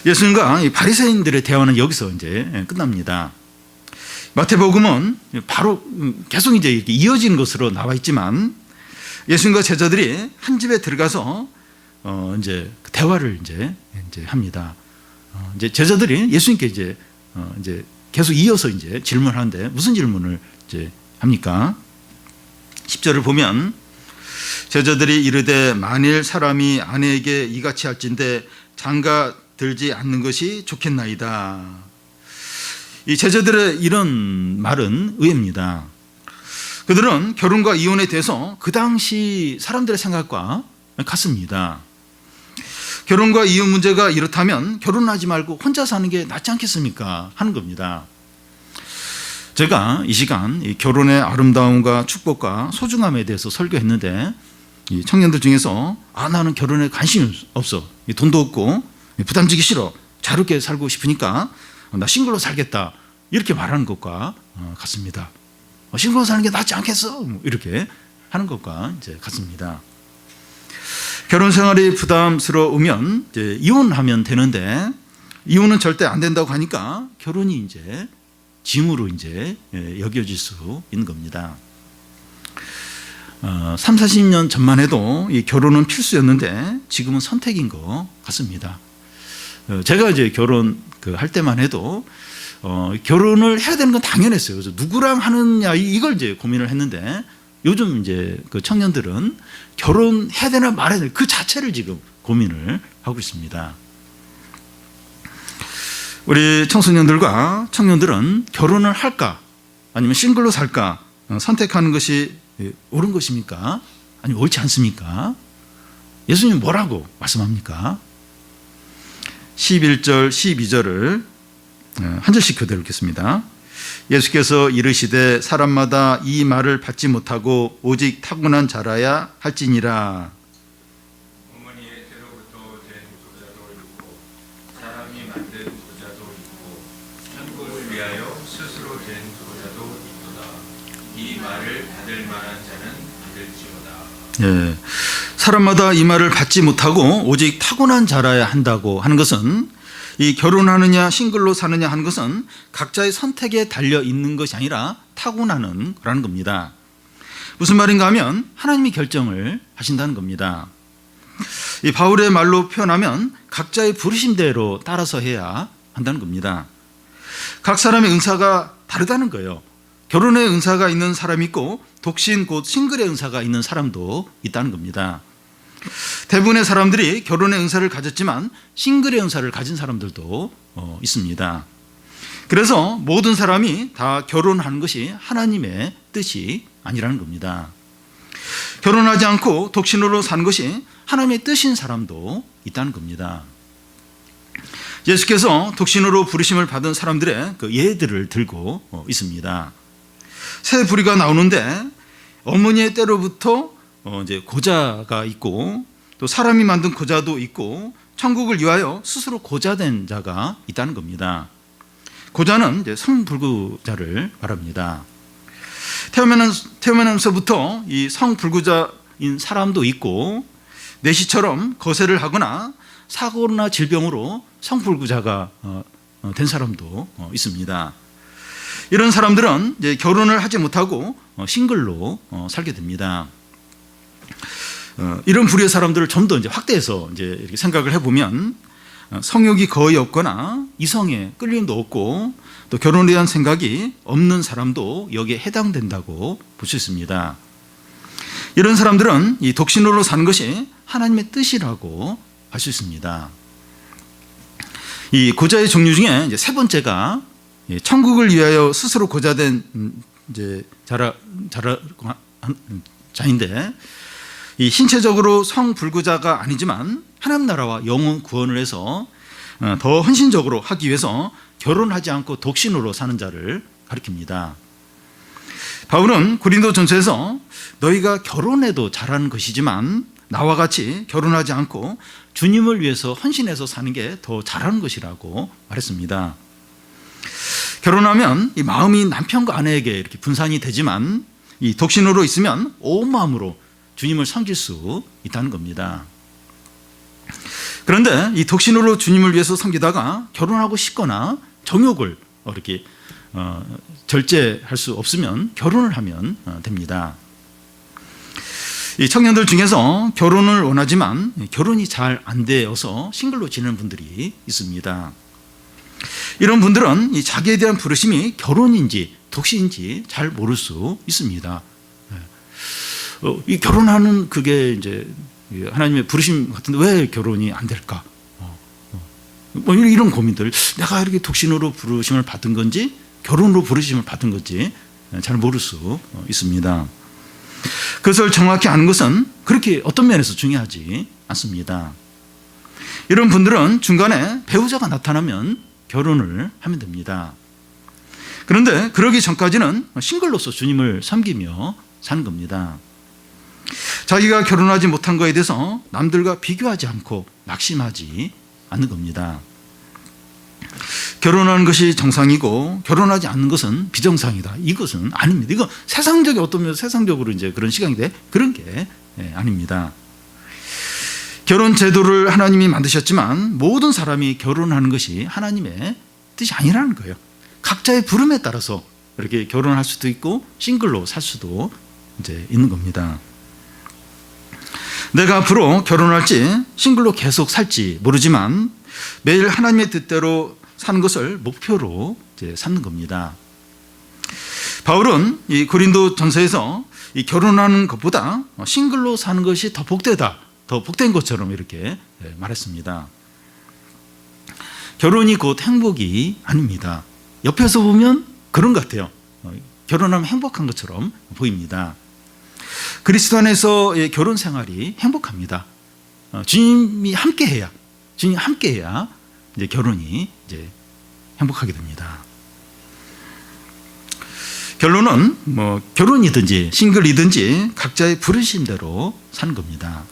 예수님과 이 바리새인들의 대화는 여기서 이제 끝납니다. 마태복음은 바로 계속 이제 이렇게 이어지는 것으로 나와 있지만 예수님과 제자들이 한 집에 들어가서 이제 대화를 이제 합니다. 이제 제자들이 예수님께 이제 계속 이어서 이제 질문하는데 무슨 질문을 이제 합니까? 10절을 보면 제자들이 이르되 만일 사람이 아내에게 이같이 할진대 장가 들지 않는 것이 좋겠나이다. 이 제자들의 이런 말은 의외입니다. 그들은 결혼과 이혼에 대해서 그 당시 사람들의 생각과 같습니다. 결혼과 이혼 문제가 이렇다면 결혼하지 말고 혼자 사는 게 낫지 않겠습니까? 하는 겁니다. 제가 이 시간 이 결혼의 아름다움과 축복과 소중함에 대해서 설교했는데 이 청년들 중에서 나는 결혼에 관심이 없어, 돈도 없고 부담지기 싫어, 자유롭게 살고 싶으니까 나 싱글로 살겠다 이렇게 말하는 것과 같습니다. 싱글로 사는 게 낫지 않겠어? 이렇게 하는 것과 이제 같습니다. 결혼 생활이 부담스러우면 이제 이혼하면 되는데 이혼은 절대 안 된다고 하니까 결혼이 이제 짐으로 이제 여겨질 수 있는 겁니다. 3, 40년 전만 해도 이 결혼은 필수였는데 지금은 선택인 것 같습니다. 제가 이제 결혼 할 때만 해도 결혼을 해야 되는 건 당연했어요. 그래서 누구랑 하느냐 이걸 이제 고민을 했는데 요즘 이제 그 청년들은 결혼해야 되나 말아야 되나 그 자체를 지금 고민을 하고 있습니다. 우리 청소년들과 청년들은 결혼을 할까 아니면 싱글로 살까 선택하는 것이 옳은 것입니까? 아니면 옳지 않습니까? 예수님 뭐라고 말씀합니까? 11절 12절을 한 절씩 교대로 읽겠습니다. 예수께서 이르시되 사람마다 이 말을 받지 못하고 오직 타고난 자라야 할지니라.
어머니의 때로부터 된 부자도 있고 사람이 만든 부자도 있고 천국을 위하여 스스로 된 부자도 있도다. 이 말을 받을 만한 자는 받을지어다.
사람마다 이 말을 받지 못하고 오직 타고난 자라야 한다고 하는 것은 이 결혼하느냐 싱글로 사느냐 하는 것은 각자의 선택에 달려 있는 것이 아니라 타고나는 거라는 겁니다. 무슨 말인가 하면 하나님이 결정을 하신다는 겁니다. 이 바울의 말로 표현하면 각자의 부르심대로 따라서 해야 한다는 겁니다. 각 사람의 은사가 다르다는 거예요. 결혼의 은사가 있는 사람이 있고 독신 곧 싱글의 은사가 있는 사람도 있다는 겁니다. 대부분의 사람들이 결혼의 은사를 가졌지만 싱글의 은사를 가진 사람들도 있습니다. 그래서 모든 사람이 다 결혼하는 것이 하나님의 뜻이 아니라는 겁니다. 결혼하지 않고 독신으로 사는 것이 하나님의 뜻인 사람도 있다는 겁니다. 예수께서 독신으로 부르심을 받은 사람들의 그 예들을 들고 있습니다. 새 부리가 나오는데 어머니의 때로부터 이제 고자가 있고 또 사람이 만든 고자도 있고 천국을 위하여 스스로 고자된 자가 있다는 겁니다. 고자는 이제 성불구자를 말합니다. 태어나면서부터 이 성불구자인 사람도 있고 내시처럼 거세를 하거나 사고나 질병으로 성불구자가 된 사람도 있습니다. 이런 사람들은 이제 결혼을 하지 못하고 싱글로 살게 됩니다. 이런 부류의 사람들을 좀 더 이제 확대해서 이제 이렇게 생각을 해보면 성욕이 거의 없거나 이성에 끌림도 없고 또 결혼에 대한 생각이 없는 사람도 여기에 해당된다고 볼 수 있습니다. 이런 사람들은 이 독신으로 사는 것이 하나님의 뜻이라고 할 수 있습니다. 이 고자의 종류 중에 이제 세 번째가 천국을 위하여 스스로 고자된 이제 자인데, 이 신체적으로 성불구자가 아니지만 하나님 나라와 영혼 구원을 해서 더 헌신적으로 하기 위해서 결혼하지 않고 독신으로 사는 자를 가리킵니다. 바울은 고린도전서에서 너희가 결혼해도 잘하는 것이지만 나와 같이 결혼하지 않고 주님을 위해서 헌신해서 사는 게 더 잘하는 것이라고 말했습니다. 결혼하면 이 마음이 남편과 아내에게 이렇게 분산이 되지만 이 독신으로 있으면 온 마음으로 주님을 섬길 수 있다는 겁니다. 그런데 이 독신으로 주님을 위해서 섬기다가 결혼하고 싶거나 정욕을 이렇게 절제할 수 없으면 결혼을 하면 됩니다. 이 청년들 중에서 결혼을 원하지만 결혼이 잘 안 되어서 싱글로 지내는 분들이 있습니다. 이런 분들은 이 자기에 대한 부르심이 결혼인지 독신인지 잘 모를 수 있습니다. 이 결혼하는 그게 이제 하나님의 부르심 같은데 왜 결혼이 안 될까? 뭐 이런 고민들, 내가 이렇게 독신으로 부르심을 받은 건지 결혼으로 부르심을 받은 건지 잘 모를 수 있습니다. 그것을 정확히 아는 것은 그렇게 어떤 면에서 중요하지 않습니다. 이런 분들은 중간에 배우자가 나타나면 결혼을 하면 됩니다. 그런데 그러기 전까지는 싱글로서 주님을 섬기며 사는 겁니다. 자기가 결혼하지 못한 것에 대해서 남들과 비교하지 않고 낙심하지 않는 겁니다. 결혼하는 것이 정상이고 결혼하지 않는 것은 비정상이다. 이것은 아닙니다. 이거 세상적인 어떤 면에서 세상적으로 이제 그런 시각인데 그런 게 아닙니다. 결혼 제도를 하나님이 만드셨지만 모든 사람이 결혼하는 것이 하나님의 뜻이 아니라는 거예요. 각자의 부름에 따라서 이렇게 결혼할 수도 있고 싱글로 살 수도 이제 있는 겁니다. 내가 앞으로 결혼할지 싱글로 계속 살지 모르지만 매일 하나님의 뜻대로 사는 것을 목표로 이제 삼는 겁니다. 바울은 이 고린도전서에서 이 결혼하는 것보다 싱글로 사는 것이 더 복되다, 더 복된 것처럼 이렇게 말했습니다. 결혼이 곧 행복이 아닙니다. 옆에서 보면 그런 것 같아요. 결혼하면 행복한 것처럼 보입니다. 그리스도 안에서의 결혼 생활이 행복합니다. 주님이 함께해야 이제 결혼이 이제 행복하게 됩니다. 결론은 뭐 결혼이든지 싱글이든지 각자의 부르심대로 사는 겁니다.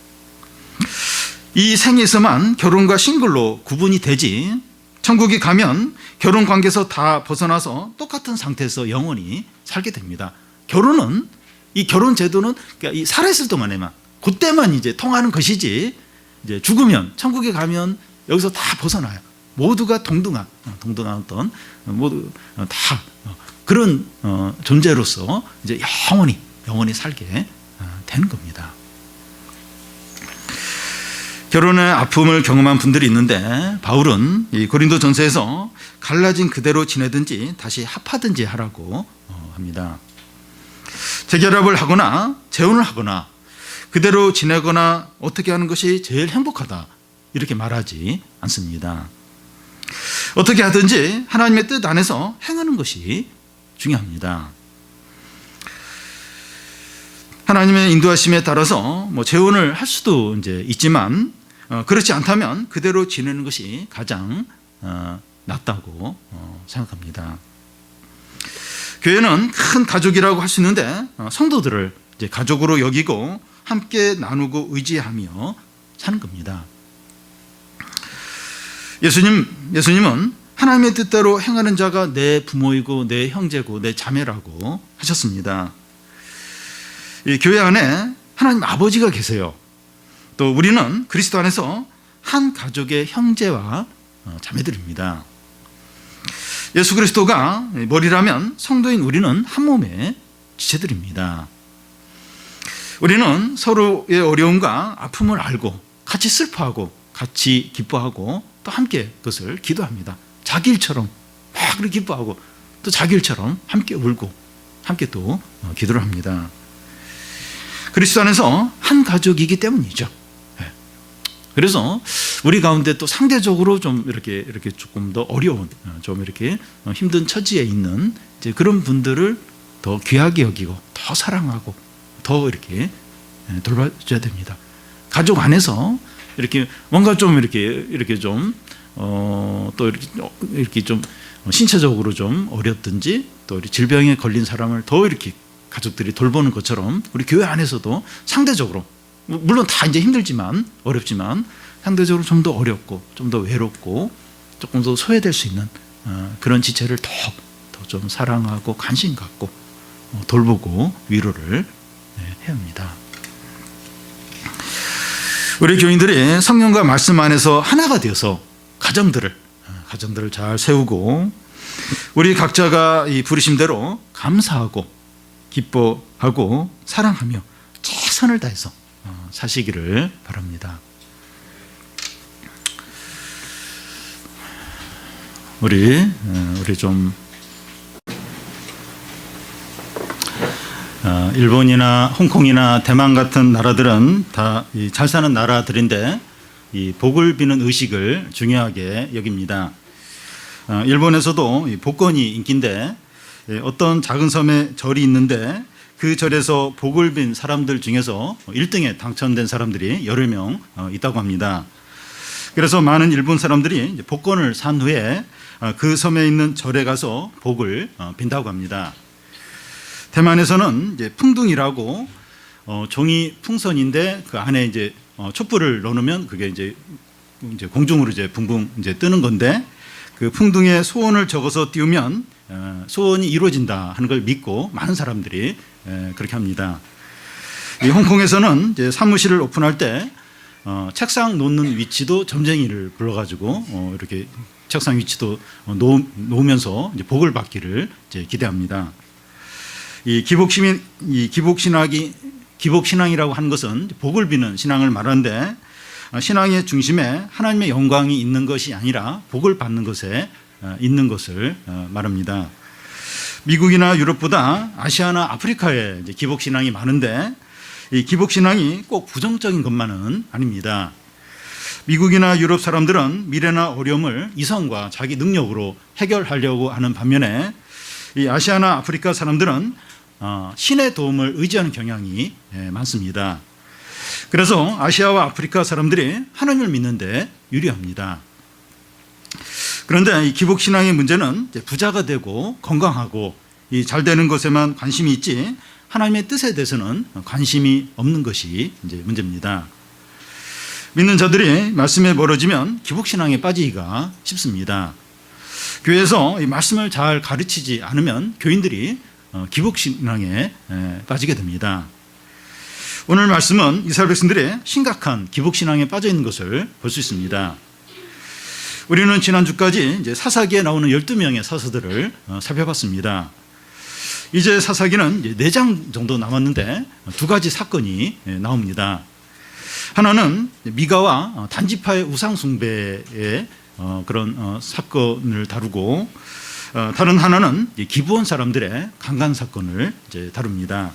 이 생에서만 결혼과 싱글로 구분이 되지 천국에 가면 결혼 관계에서 다 벗어나서 똑같은 상태에서 영원히 살게 됩니다. 결혼은 이 결혼 제도는 그러니까 이 살아있을 동안에만 그때만 이제 통하는 것이지 이제 죽으면 천국에 가면 여기서 다 벗어나요. 모두가 동등한 어떤 모두 다 그런 존재로서 이제 영원히 살게 되는 겁니다. 결혼의 아픔을 경험한 분들이 있는데 바울은 이 고린도전서에서 갈라진 그대로 지내든지 다시 합하든지 하라고 합니다. 재결합을 하거나 재혼을 하거나 그대로 지내거나 어떻게 하는 것이 제일 행복하다 이렇게 말하지 않습니다. 어떻게 하든지 하나님의 뜻 안에서 행하는 것이 중요합니다. 하나님의 인도하심에 따라서 뭐 재혼을 할 수도 이제 있지만 그렇지 않다면 그대로 지내는 것이 가장 낫다고 생각합니다. 교회는 큰 가족이라고 할 수 있는데 성도들을 이제 가족으로 여기고 함께 나누고 의지하며 사는 겁니다. 예수님은 하나님의 뜻대로 행하는 자가 내 부모이고 내 형제고 내 자매라고 하셨습니다. 이 교회 안에 하나님 아버지가 계세요. 또 우리는 그리스도 안에서 한 가족의 형제와 자매들입니다. 예수 그리스도가 머리라면 성도인 우리는 한 몸의 지체들입니다. 우리는 서로의 어려움과 아픔을 알고 같이 슬퍼하고 같이 기뻐하고 또 함께 그것을 기도합니다. 자기 일처럼 막 그렇게 기뻐하고 또 자기 일처럼 함께 울고 함께 또 기도를 합니다. 그리스도 안에서 한 가족이기 때문이죠. 그래서 우리 가운데 또 상대적으로 좀 이렇게 조금 더 어려운, 좀 이렇게 힘든 처지에 있는 이제 그런 분들을 더 귀하게 여기고 더 사랑하고 더 이렇게 돌봐줘야 됩니다. 가족 안에서 이렇게 뭔가 좀 이렇게 좀 또 이렇게 좀 신체적으로 좀 어렵든지 또 질병에 걸린 사람을 더 이렇게 가족들이 돌보는 것처럼 우리 교회 안에서도 상대적으로 물론 다 이제 힘들지만 어렵지만 상대적으로 좀 더 어렵고 좀 더 외롭고 조금 더 소외될 수 있는 그런 지체를 더 좀 사랑하고 관심 갖고 돌보고 위로를 해야 합니다. 우리 교인들이 성령과 말씀 안에서 하나가 되어서 가정들을 잘 세우고 우리 각자가 이 부르심대로 감사하고 기뻐하고 사랑하며 최선을 다해서 사시기를 바랍니다. 우리 좀 일본이나 홍콩이나 대만 같은 나라들은 다 잘 사는 나라들인데 이 복을 비는 의식을 중요하게 여깁니다. 일본에서도 복권이 인기인데 어떤 작은 섬에 절이 있는데 그 절에서 복을 빈 사람들 중에서 1등에 당첨된 사람들이 여러 명 있다고 합니다. 그래서 많은 일본 사람들이 복권을 산 후에 그 섬에 있는 절에 가서 복을 빈다고 합니다. 대만에서는 이제 풍둥이라고 종이 풍선인데 그 안에 이제 촛불을 넣으면 그게 이제 공중으로 이제 붕붕 이제 뜨는 건데 그 풍둥에 소원을 적어서 띄우면 소원이 이루어진다 하는 걸 믿고 많은 사람들이 그렇게 합니다. 이 홍콩에서는 이제 사무실을 오픈할 때 책상 놓는 위치도 점쟁이를 불러가지고 이렇게 책상 위치도 놓으면서 이제 복을 받기를 이제 기대합니다. 이 기복신앙이라고 하는 것은 복을 비는 신앙을 말하는데 신앙의 중심에 하나님의 영광이 있는 것이 아니라 복을 받는 것에 있는 것을 말합니다. 미국이나 유럽보다 아시아나 아프리카에 이제 기복신앙이 많은데 이 기복신앙이 꼭 부정적인 것만은 아닙니다. 미국이나 유럽 사람들은 미래나 어려움을 이성과 자기 능력으로 해결하려고 하는 반면에 이 아시아나 아프리카 사람들은 신의 도움을 의지하는 경향이 많습니다. 그래서 아시아와 아프리카 사람들이 하나님을 믿는데 유리합니다. 그런데 이 기복신앙의 문제는 부자가 되고 건강하고 이 잘 되는 것에만 관심이 있지 하나님의 뜻에 대해서는 관심이 없는 것이 이제 문제입니다. 믿는 자들이 말씀에 멀어지면 기복신앙에 빠지기가 쉽습니다. 교회에서 이 말씀을 잘 가르치지 않으면 교인들이 기복신앙에 빠지게 됩니다. 오늘 말씀은 이스라엘 백성들의 심각한 기복신앙에 빠져 있는 것을 볼 수 있습니다. 우리는 지난주까지 이제 사사기에 나오는 12명의 사서들을 살펴봤습니다. 이제 사사기는 이제 4장 정도 남았는데 두 가지 사건이 나옵니다. 하나는 미가와 단지파의 우상 숭배의 그런 사건을 다루고 다른 하나는 기브온 사람들의 강간 사건을 이제 다룹니다.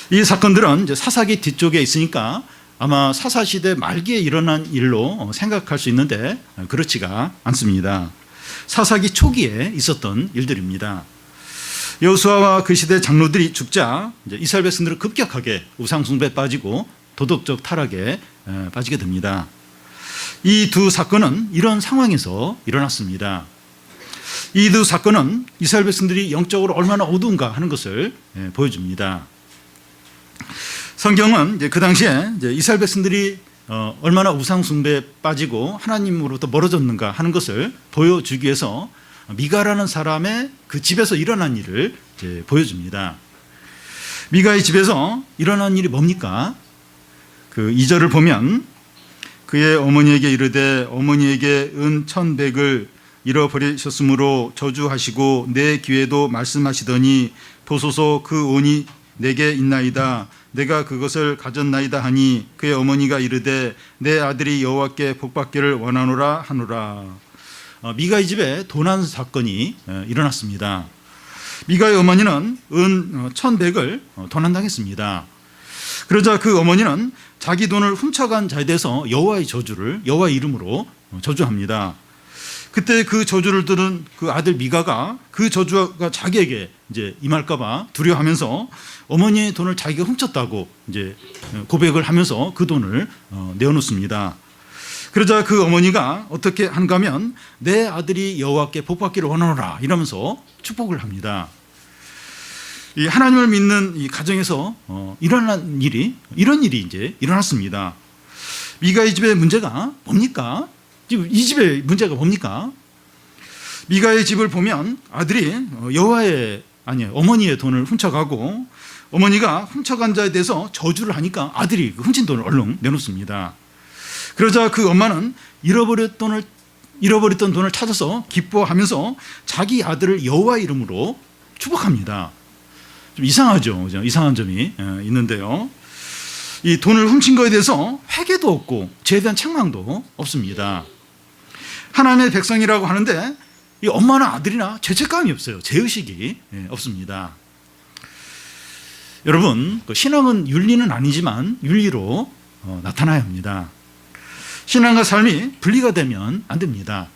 이 사건들은 이제 사사기 뒤쪽에 있으니까 아마 사사시대 말기에 일어난 일로 생각할 수 있는데 그렇지가 않습니다. 사사기 초기에 있었던 일들입니다. 여호수아와 그 시대 장로들이 죽자 이스라엘 백성들은 급격하게 우상 숭배에 빠지고 도덕적 타락에 빠지게 됩니다. 이 두 사건은 이런 상황에서 일어났습니다. 이 두 사건은 이스라엘 백성들이 영적으로 얼마나 어두운가 하는 것을 보여줍니다. 성경은 이제 그 당시에 이제 이스라엘 백성들이 얼마나 우상 숭배에 빠지고 하나님으로부터 멀어졌는가 하는 것을 보여주기 위해서 미가라는 사람의 그 집에서 일어난 일을 이제 보여줍니다. 미가의 집에서 일어난 일이 뭡니까? 그 2절을 보면 그의 어머니에게 이르되 어머니에게 은 1,100을 잃어버리셨으므로 저주하시고 내 귀에도 말씀하시더니 보소서 그 은이 내게 있나이다. 내가 그것을 가졌나이다 하니 그의 어머니가 이르되 내 아들이 여호와께 복받기를 원하노라 하노라. 미가의 집에 도난 사건이 일어났습니다. 미가의 어머니는 은 1,100을 도난당했습니다. 그러자 그 어머니는 자기 돈을 훔쳐간 자에 대해서 여호와의 이름으로 저주합니다. 그때 그 저주를 들은 그 아들 미가가 그 저주가 자기에게 이제 임할까봐 두려워하면서 어머니의 돈을 자기가 훔쳤다고 이제 고백을 하면서 그 돈을 내어놓습니다. 그러자 그 어머니가 어떻게 하는가 하면 내 아들이 여호와께 복받기를 원하노라 이러면서 축복을 합니다. 이 하나님을 믿는 이 가정에서 이런 일이 이제 일어났습니다. 미가의 집의 문제가 뭡니까? 이 집의 문제가 뭡니까? 미가의 집을 보면 아들이 어머니의 돈을 훔쳐가고 어머니가 훔쳐간 자에 대해서 저주를 하니까 아들이 그 훔친 돈을 얼른 내놓습니다. 그러자 그 엄마는 잃어버렸던 돈을 찾아서 기뻐하면서 자기 아들을 여호와 이름으로 축복합니다. 좀 이상하죠, 그죠? 이상한 점이 있는데요. 이 돈을 훔친 것에 대해서 회개도 없고 죄에 대한 책망도 없습니다. 하나님의 백성이라고 하는데 이 엄마나 아들이나 죄책감이 없어요. 죄의식이 없습니다. 여러분, 신앙은 윤리는 아니지만 윤리로 나타나야 합니다. 신앙과 삶이 분리가 되면 안 됩니다.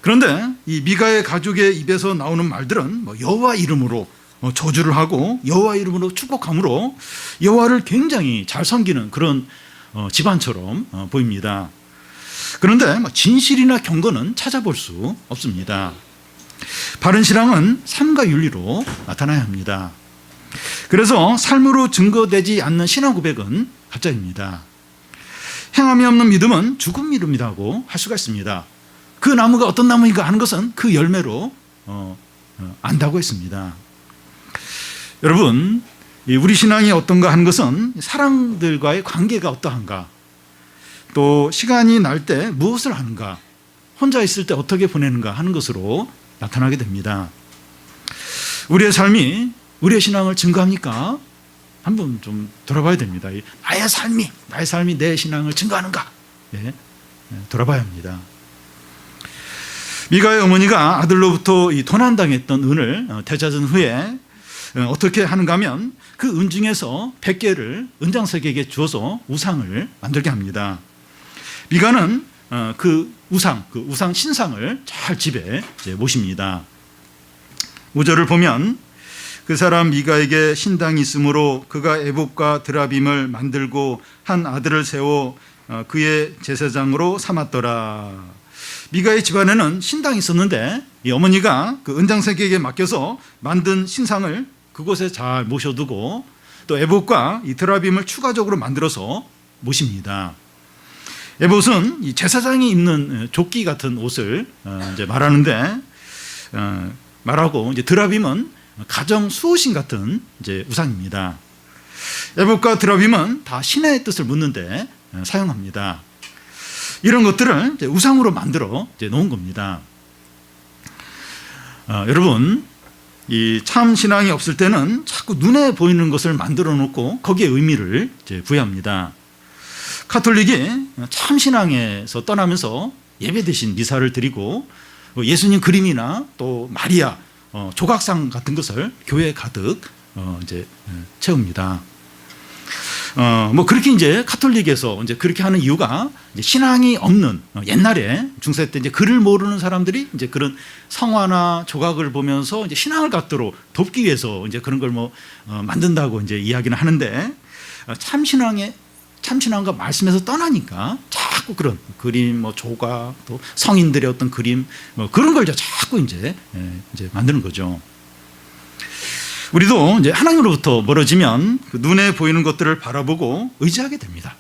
그런데 이 미가의 가족의 입에서 나오는 말들은 여호와 이름으로 저주를 하고 여호와 이름으로 축복함으로 여호와를 굉장히 잘 섬기는 그런 집안처럼 보입니다. 그런데 진실이나 경건은 찾아볼 수 없습니다. 바른 신앙은 삶과 윤리로 나타나야 합니다. 그래서 삶으로 증거되지 않는 신앙 고백은 가짜입니다. 행함이 없는 믿음은 죽은 믿음이라고 할 수가 있습니다. 그 나무가 어떤 나무인가 하는 것은 그 열매로 안다고 했습니다. 여러분, 우리 신앙이 어떤가 하는 것은 사람들과의 관계가 어떠한가, 또 시간이 날 때 무엇을 하는가, 혼자 있을 때 어떻게 보내는가 하는 것으로 나타나게 됩니다. 우리의 삶이 우리의 신앙을 증거합니까? 한번 좀 돌아봐야 됩니다. 나의 삶이 내 신앙을 증거하는가? 돌아봐야 합니다. 미가의 어머니가 아들로부터 이 도난당했던 은을 되찾은 후에 어떻게 하는가 하면 그 은 중에서 100개를 은장색에게 주어서 우상을 만들게 합니다. 미가는 그 우상 신상을 잘 집에 모십니다. 5절을 보면 그 사람 미가에게 신당이 있으므로 그가 에봇과 드라빔을 만들고 한 아들을 세워 그의 제사장으로 삼았더라. 미가의 집안에는 신당이 있었는데 이 어머니가 그 은장색에게 맡겨서 만든 신상을 그곳에 잘 모셔두고 또 에봇과 이 드라빔을 추가적으로 만들어서 모십니다. 에봇은 이 제사장이 입는 조끼 같은 옷을 이제 말하고 이제 드라빔은 가정 수호신 같은 이제 우상입니다. 에봇과 드라빔은 다 신의 뜻을 묻는데 사용합니다. 이런 것들을 이제 우상으로 만들어 이제 놓은 겁니다. 여러분, 이 참 신앙이 없을 때는 자꾸 눈에 보이는 것을 만들어 놓고 거기에 의미를 이제 부여합니다. 카톨릭이 참 신앙에서 떠나면서 예배 대신 미사를 드리고 예수님 그림이나 또 마리아 조각상 같은 것을 교회에 가득 이제 채웁니다. 그렇게 이제 카톨릭에서 이제 그렇게 하는 이유가 이제 신앙이 없는 옛날에 중세 때 이제 글을 모르는 사람들이 이제 그런 성화나 조각을 보면서 이제 신앙을 갖도록 돕기 위해서 이제 그런 걸 만든다고 이제 이야기는 하는데 참 신앙과 말씀에서 떠나니까 자꾸 그런 그림, 조각, 또 성인들의 어떤 그림, 그런 걸 자꾸 이제 만드는 거죠. 우리도 이제 하나님으로부터 멀어지면 그 눈에 보이는 것들을 바라보고 의지하게 됩니다.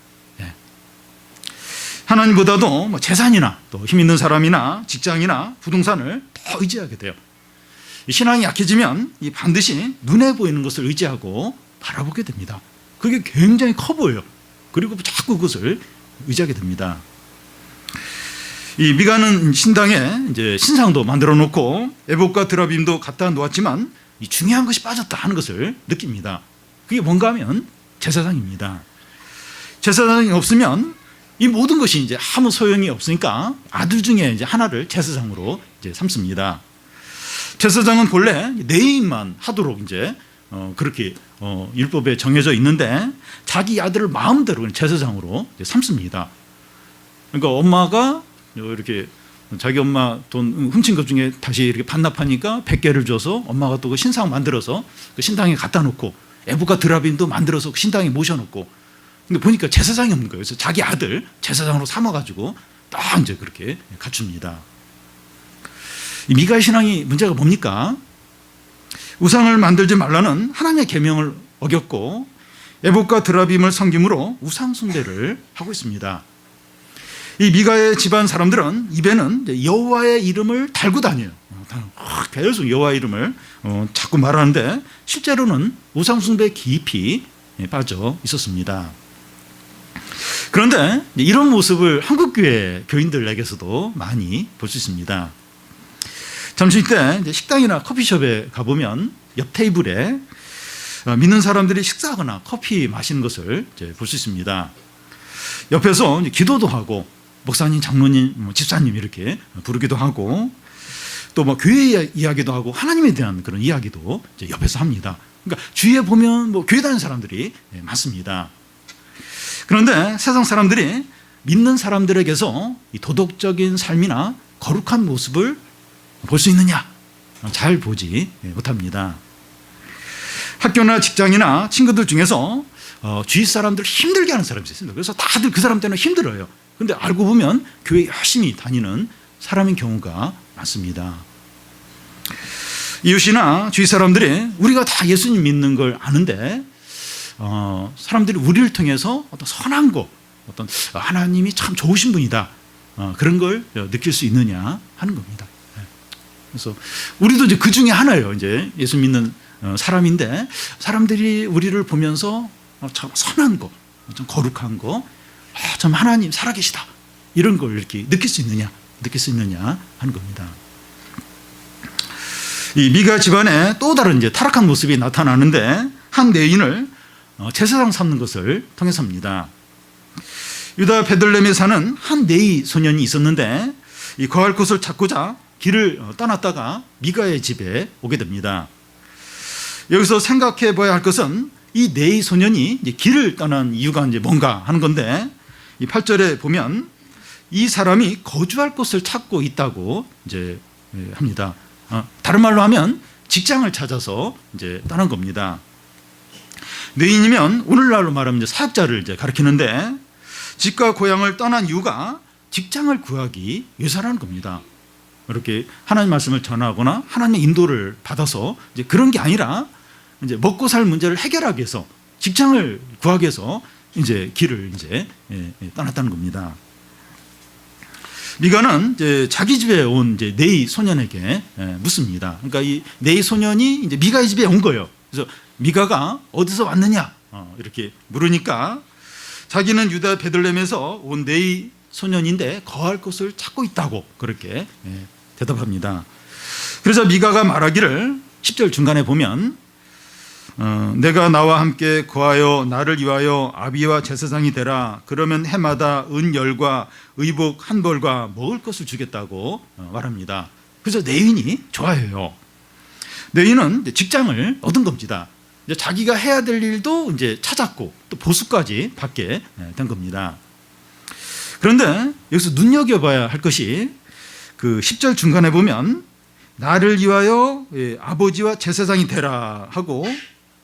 하나님보다도 재산이나 또 힘 있는 사람이나 직장이나 부동산을 더 의지하게 돼요. 신앙이 약해지면 반드시 눈에 보이는 것을 의지하고 바라보게 됩니다. 그게 굉장히 커 보여요. 그리고 자꾸 그것을 의지하게 됩니다. 이 미가는 신당에 이제 신상도 만들어 놓고 에봇과 드라빔도 갖다 놓았지만 이 중요한 것이 빠졌다 하는 것을 느낍니다. 그게 뭔가 하면 제사장입니다. 제사장이 없으면 이 모든 것이 이제 아무 소용이 없으니까 아들 중에 이제 하나를 제사장으로 이제 삼습니다. 제사장은 본래 내인만 하도록 이제 그렇게 율법에 정해져 있는데 자기 아들을 마음대로 제사장으로 이제 삼습니다. 그러니까 엄마가 이렇게 자기 엄마 돈 훔친 것 중에 다시 이렇게 반납하니까 100개를 줘서 엄마가 또 그 신상 만들어서 그 신당에 갖다 놓고 에브가 드라빈도 만들어서 그 신당에 모셔놓고, 근데 보니까 제사장이 없는 거예요. 그래서 자기 아들 제사장으로 삼아가지고 딱 이제 그렇게 갖춥니다. 이 미가의 신앙이 문제가 뭡니까? 우상을 만들지 말라는 하나님의 계명을 어겼고 에봇과 드라빔을 섬김으로 우상 숭배를 하고 있습니다. 이 미가의 집안 사람들은 입에는 여호와의 이름을 달고 다녀요. 계속 여호와의 이름을 자꾸 말하는데 실제로는 우상 숭배에 깊이 빠져 있었습니다. 그런데 이런 모습을 한국교회 교인들에게서도 많이 볼 수 있습니다. 잠시 때 이제 식당이나 커피숍에 가보면 옆 테이블에 믿는 사람들이 식사하거나 커피 마시는 것을 볼 수 있습니다. 옆에서 기도도 하고 목사님, 장로님, 집사님 이렇게 부르기도 하고 또 뭐 교회 이야기도 하고 하나님에 대한 그런 이야기도 옆에서 합니다. 그러니까 주위에 보면 뭐 교회 다니는 사람들이 많습니다. 그런데 세상 사람들이 믿는 사람들에게서 이 도덕적인 삶이나 거룩한 모습을 볼 수 있느냐? 잘 보지 못합니다. 학교나 직장이나 친구들 중에서 주위 사람들 힘들게 하는 사람이 있습니다. 그래서 다들 그 사람 때문에 힘들어요. 그런데 알고 보면 교회 열심히 다니는 사람인 경우가 많습니다. 이웃이나 주위 사람들이 우리가 다 예수님 믿는 걸 아는데 사람들이 우리를 통해서 어떤 선한 거, 어떤 하나님이 참 좋으신 분이다, 그런 걸 느낄 수 있느냐 하는 겁니다. 그래서 우리도 이제 그 중에 하나예요. 이제 예수 믿는 사람인데 사람들이 우리를 보면서 참 선한 거, 좀 거룩한 거, 참 하나님 살아계시다, 이런 걸 이렇게 느낄 수 있느냐 하는 겁니다. 이 미가 집안에 또 다른 이제 타락한 모습이 나타나는데 한 내인을 제사장 삼는 것을 통해서입니다. 유다 베들레헴에 사는 한 네이 소년이 있었는데 이 거할 곳을 찾고자 길을 떠났다가 미가의 집에 오게 됩니다. 여기서 생각해 봐야 할 것은 이 네이 소년이 이제 길을 떠난 이유가 이제 뭔가 하는 건데, 이 8절에 보면 이 사람이 거주할 곳을 찾고 있다고 이제 합니다. 다른 말로 하면 직장을 찾아서 이제 떠난 겁니다. 네인이면 오늘날로 말하면 이제 사역자를 이제 가리키는데 집과 고향을 떠난 이유가 직장을 구하기 위해서라는 겁니다. 이렇게 하나님 말씀을 전하거나 하나님의 인도를 받아서 이제 그런 게 아니라 이제 먹고 살 문제를 해결하기 위해서, 직장을 구하기 위해서 이제 길을 이제 떠났다는 겁니다. 미가는 이제 자기 집에 온 이제 네이 소년에게 묻습니다. 그러니까 이 네이 소년이 이제 미가의 집에 온 거예요. 그래서 미가가 어디서 왔느냐 이렇게 물으니까 자기는 유다 베들레헴에서 온 네이 소년인데 거할 곳을 찾고 있다고 그렇게 대답합니다. 그래서 미가가 말하기를 10절 중간에 보면 내가 나와 함께 거하여 나를 위하여 아비와 제사장이 되라. 그러면 해마다 은열과 의복 한 벌과 먹을 것을 주겠다고 말합니다. 그래서 네인이 좋아해요. 네인은 직장을 얻은 겁니다. 이제 자기가 해야 될 일도 이제 찾았고 또 보수까지 받게 된 겁니다. 그런데 여기서 눈여겨봐야 할 것이 그 10절 중간에 보면 나를 위하여 아버지와 제사장이 되라 하고,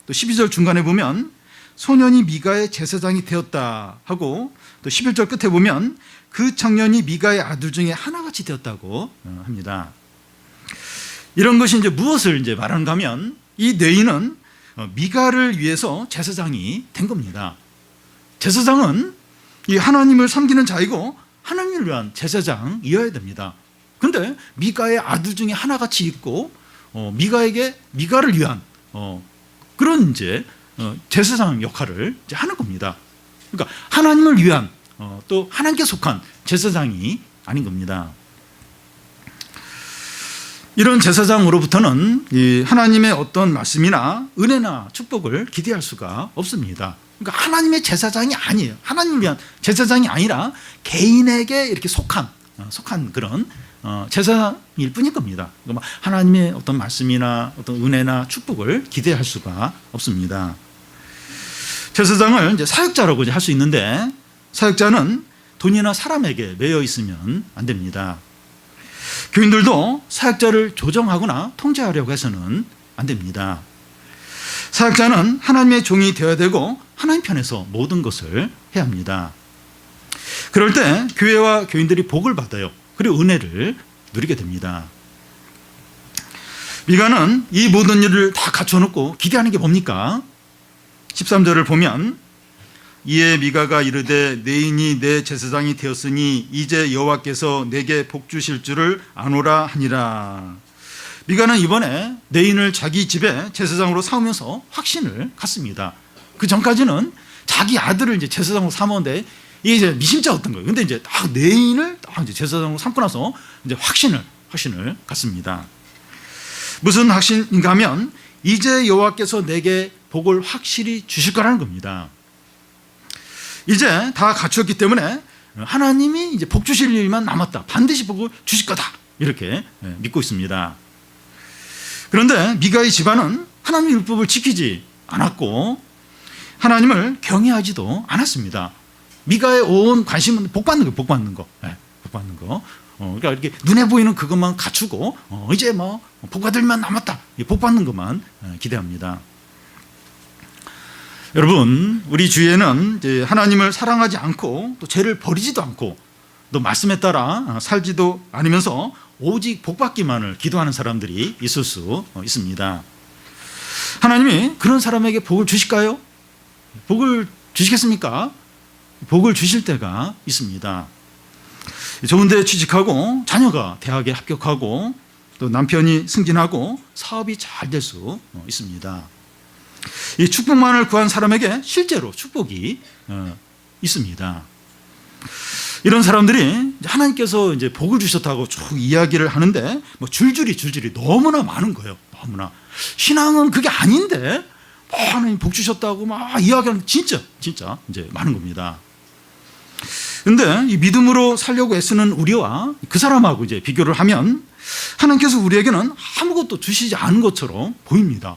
또 12절 중간에 보면 소년이 미가의 제사장이 되었다 하고, 또 11절 끝에 보면 그 청년이 미가의 아들 중에 하나같이 되었다고 합니다. 이런 것이 이제 무엇을 이제 말하는가 하면 이 네인은 미가를 위해서 제사장이 된 겁니다. 제사장은 이 하나님을 섬기는 자이고 하나님을 위한 제사장이어야 됩니다. 근데 미가의 아들 중에 하나같이 있고 미가를 위한 그런 이제 제사장 역할을 이제 하는 겁니다. 그러니까 하나님을 위한 또 하나님께 속한 제사장이 아닌 겁니다. 이런 제사장으로부터는 이 하나님의 어떤 말씀이나 은혜나 축복을 기대할 수가 없습니다. 그러니까 하나님의 제사장이 아니에요. 하나님을 위한 제사장이 아니라 개인에게 이렇게 속한 그런 제사장일 뿐인 겁니다. 그러니까 하나님의 어떤 말씀이나 어떤 은혜나 축복을 기대할 수가 없습니다. 제사장을 이제 사역자라고 할 수 있는데, 사역자는 돈이나 사람에게 매여 있으면 안 됩니다. 교인들도 사역자를 조정하거나 통제하려고 해서는 안 됩니다. 사역자는 하나님의 종이 되어야 되고 하나님 편에서 모든 것을 해야 합니다. 그럴 때 교회와 교인들이 복을 받아요. 그리고 은혜를 누리게 됩니다. 미가는 이 모든 일을 다 갖춰놓고 기대하는 게 뭡니까? 13절을 보면 이에 미가가 이르되 내인이 내 제사장이 되었으니 이제 여호와께서 내게 복 주실 줄을 아노라 하니라. 미가는 이번에 내인을 자기 집에 제사장으로 삼으면서 확신을 갖습니다. 그 전까지는 자기 아들을 이제 제사장으로 삼았는데 이게 이제 미심쩍었던 거예요. 근데 이제 딱 내인을 딱 이제 제사장으로 삼고 나서 이제 확신을 갖습니다. 무슨 확신인가 하면 이제 여호와께서 내게 복을 확실히 주실 거라는 겁니다. 이제 다 갖추었기 때문에 하나님이 이제 복 주실 일만 남았다. 반드시 복을 주실 거다. 이렇게 믿고 있습니다. 그런데 미가의 집안은 하나님의 율법을 지키지 않았고 하나님을 경외하지도 않았습니다. 미가의 온 관심은 복 받는 거. 그러니까 이렇게 눈에 보이는 그것만 갖추고 이제 뭐 복 받을 일만 남았다. 복 받는 것만 기대합니다. 여러분, 우리 주위에는 이제 하나님을 사랑하지 않고 또 죄를 버리지도 않고 또 말씀에 따라 살지도 않으면서 오직 복 받기만을 기도하는 사람들이 있을 수 있습니다. 하나님이 그런 사람에게 복을 주실까요? 복을 주시겠습니까? 복을 주실 때가 있습니다. 좋은 데 취직하고 자녀가 대학에 합격하고 또 남편이 승진하고 사업이 잘 될 수 있습니다. 이 축복만을 구한 사람에게 실제로 축복이 있습니다. 이런 사람들이 하나님께서 이제 복을 주셨다고 쭉 이야기를 하는데 뭐 줄줄이 너무나 많은 거예요. 너무나 신앙은 그게 아닌데 하나님 복 주셨다고 막 이야기하는 진짜 이제 많은 겁니다. 근데 이 믿음으로 살려고 애쓰는 우리와 그 사람하고 이제 비교를 하면 하나님께서 우리에게는 아무것도 주시지 않은 것처럼 보입니다.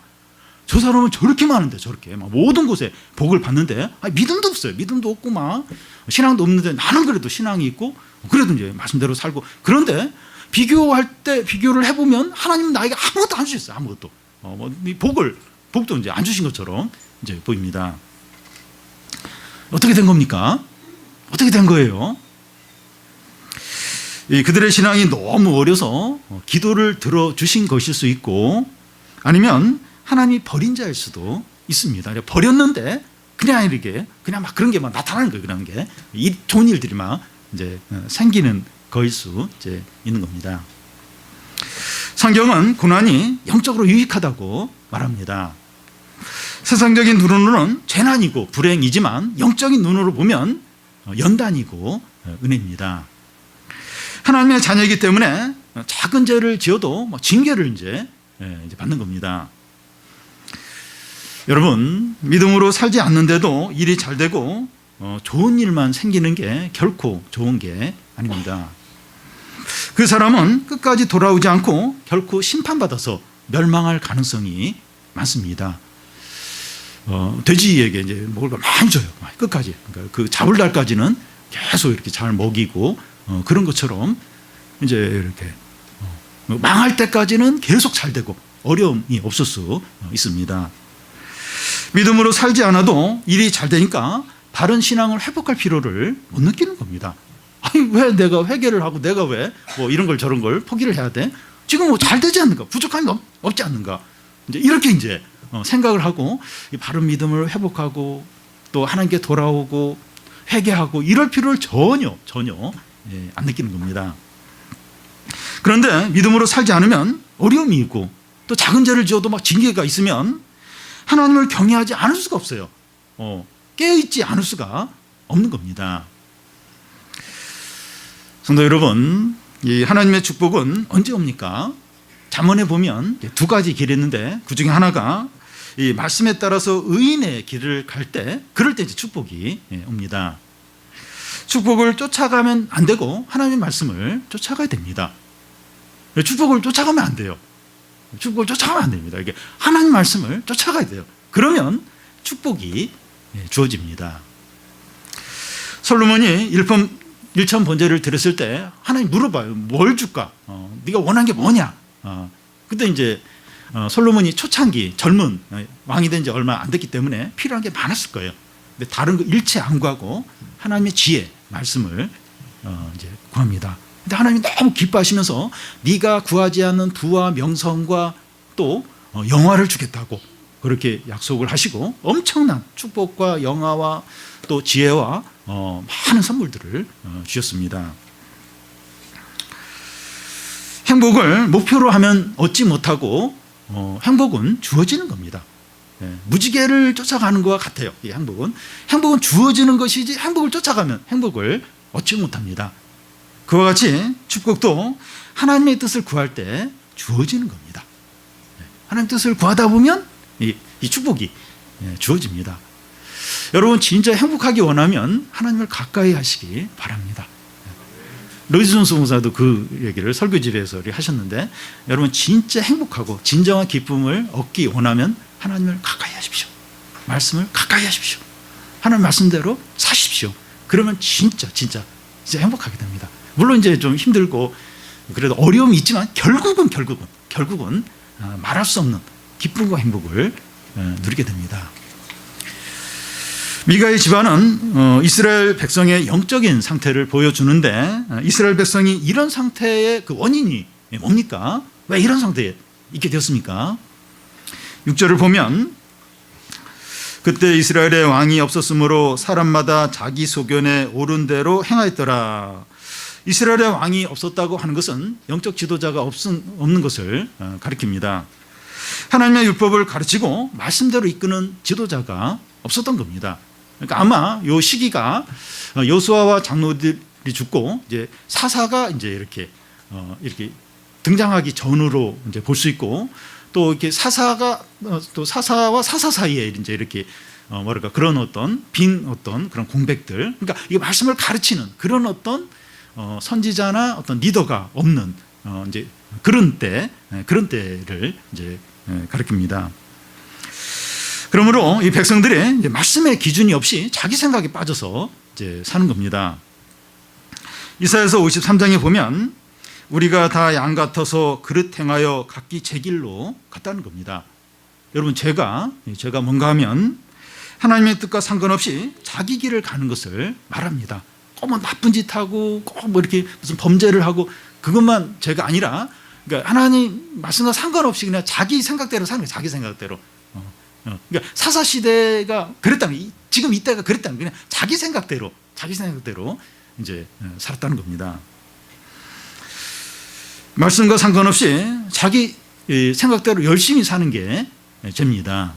저 사람은 저렇게 많은데 저렇게 막 모든 곳에 복을 받는데 믿음도 없어요. 믿음도 없고 막 신앙도 없는데 나는 그래도 신앙이 있고 그래도 이제 말씀대로 살고 그런데 비교를 해보면 하나님은 나에게 아무것도 안 주셨어요. 아무것도 복도 이제 안 주신 것처럼 이제 보입니다. 어떻게 된 겁니까? 어떻게 된 거예요? 그들의 신앙이 너무 어려서 기도를 들어주신 것일 수 있고 아니면 하나님이 버린 자일 수도 있습니다. 버렸는데 그냥 막 그런 게 막 나타나는 거예요. 그런 게 이 좋은 일들이 막 이제 생기는 거일 수 이제 있는 겁니다. 성경은 고난이 영적으로 유익하다고 말합니다. 세상적인 눈으로는 재난이고 불행이지만 영적인 눈으로 보면 연단이고 은혜입니다. 하나님의 자녀이기 때문에 작은 죄를 지어도 징계를 이제 받는 겁니다. 여러분, 믿음으로 살지 않는데도 일이 잘 되고 좋은 일만 생기는 게 결코 좋은 게 아닙니다. 그 사람은 끝까지 돌아오지 않고 결코 심판받아서 멸망할 가능성이 많습니다. 돼지에게 이제 먹을 걸 많이 줘요. 끝까지. 그러니까 그 잡을 날까지는 계속 이렇게 잘 먹이고 그런 것처럼 이제 이렇게 망할 때까지는 계속 잘 되고 어려움이 없을 수 있습니다. 믿음으로 살지 않아도 일이 잘 되니까 바른 신앙을 회복할 필요를 못 느끼는 겁니다. 아니, 왜 내가 회개를 하고 내가 왜 이런 걸 저런 걸 포기를 해야 돼? 지금 잘 되지 않는가? 부족함이 없지 않는가? 이제 이렇게 이제 생각을 하고 이 바른 믿음을 회복하고 또 하나님께 돌아오고 회개하고 이럴 필요를 전혀 안 느끼는 겁니다. 그런데 믿음으로 살지 않으면 어려움이 있고 또 작은 죄를 지어도 막 징계가 있으면 하나님을 경외하지 않을 수가 없어요. 깨어있지 않을 수가 없는 겁니다. 성도 여러분, 이 하나님의 축복은 언제 옵니까? 잠언에 보면 두 가지 길이 있는데 그 중에 하나가 이 말씀에 따라서 의인의 길을 갈 때, 그럴 때 이제 축복이 옵니다. 축복을 쫓아가면 안 되고 하나님의 말씀을 쫓아가야 됩니다. 축복을 쫓아가면 안 돼요. 축복을 쫓아가면 안 됩니다. 이게 하나님 말씀을 쫓아가야 돼요. 그러면 축복이 주어집니다. 솔로몬이 일천 번제를 드렸을 때 하나님 물어봐요. 뭘 줄까? 네가 원하는 게 뭐냐? 그때 이제 솔로몬이 초창기 젊은 왕이 된 지 얼마 안 됐기 때문에 필요한 게 많았을 거예요. 근데 다른 거 일체 안 구하고 하나님의 지혜, 말씀을 이제 구합니다. 근데 하나님이 너무 기뻐하시면서 네가 구하지 않는 부와 명성과 또 영화를 주겠다고 그렇게 약속을 하시고 엄청난 축복과 영화와 또 지혜와 많은 선물들을 주셨습니다. 행복을 목표로 하면 얻지 못하고 행복은 주어지는 겁니다. 무지개를 쫓아가는 것과 같아요. 이 행복은 주어지는 것이지 행복을 쫓아가면 행복을 얻지 못합니다. 그와 같이 축복도 하나님의 뜻을 구할 때 주어지는 겁니다. 하나님의 뜻을 구하다 보면 이 축복이 주어집니다. 여러분 진짜 행복하기 원하면 하나님을 가까이 하시기 바랍니다. 로이스 존스 목사도 그 얘기를 설교집에서 하셨는데, 여러분 진짜 행복하고 진정한 기쁨을 얻기 원하면 하나님을 가까이 하십시오. 말씀을 가까이 하십시오. 하나님 말씀대로 사십시오. 그러면 진짜 행복하게 됩니다. 물론 이제 좀 힘들고 그래도 어려움이 있지만 결국은 말할 수 없는 기쁨과 행복을 누리게 됩니다. 미가의 집안은 이스라엘 백성의 영적인 상태를 보여주는데, 이스라엘 백성이 이런 상태의 그 원인이 뭡니까? 왜 이런 상태에 있게 되었습니까? 6절을 보면 그때 이스라엘의 왕이 없었으므로 사람마다 자기 소견에 옳은 대로 행하였더라. 이스라엘의 왕이 없었다고 하는 것은 영적 지도자가 없는 것을 가리킵니다. 하나님의 율법을 가르치고 말씀대로 이끄는 지도자가 없었던 겁니다. 그러니까 아마 이 시기가 여호수아와 장로들이 죽고 이제 사사가 이제 이렇게 등장하기 전으로 이제 볼 수 있고, 또 이렇게 또 사사와 사사 사이에 이제 이렇게 그런 어떤 그런 공백들, 그러니까 이 말씀을 가르치는 그런 어떤 선지자나 어떤 리더가 없는 이제 그런 때를 이제 가리킵니다. 그러므로 이 백성들이 이제 말씀의 기준이 없이 자기 생각에 빠져서 이제 사는 겁니다. 이사야서 53장에 보면 우리가 다 양 같아서 그릇 행하여 각기 제 길로 갔다는 겁니다. 여러분 제가 뭔가 하면 하나님의 뜻과 상관없이 자기 길을 가는 것을 말합니다. 꼭 뭐 나쁜 짓 하고 꼭 뭐 이렇게 무슨 범죄를 하고 그것만 죄가 아니라, 그러니까 하나님 말씀과 상관없이 그냥 자기 생각대로 사는 거예요. 자기 생각대로. 그러니까 사사 시대가 그랬다는 거예요. 지금 이때가 그랬다는 거예요. 그냥 자기 생각대로 이제 살았다는 겁니다. 말씀과 상관없이 자기 생각대로 열심히 사는 게 죄입니다.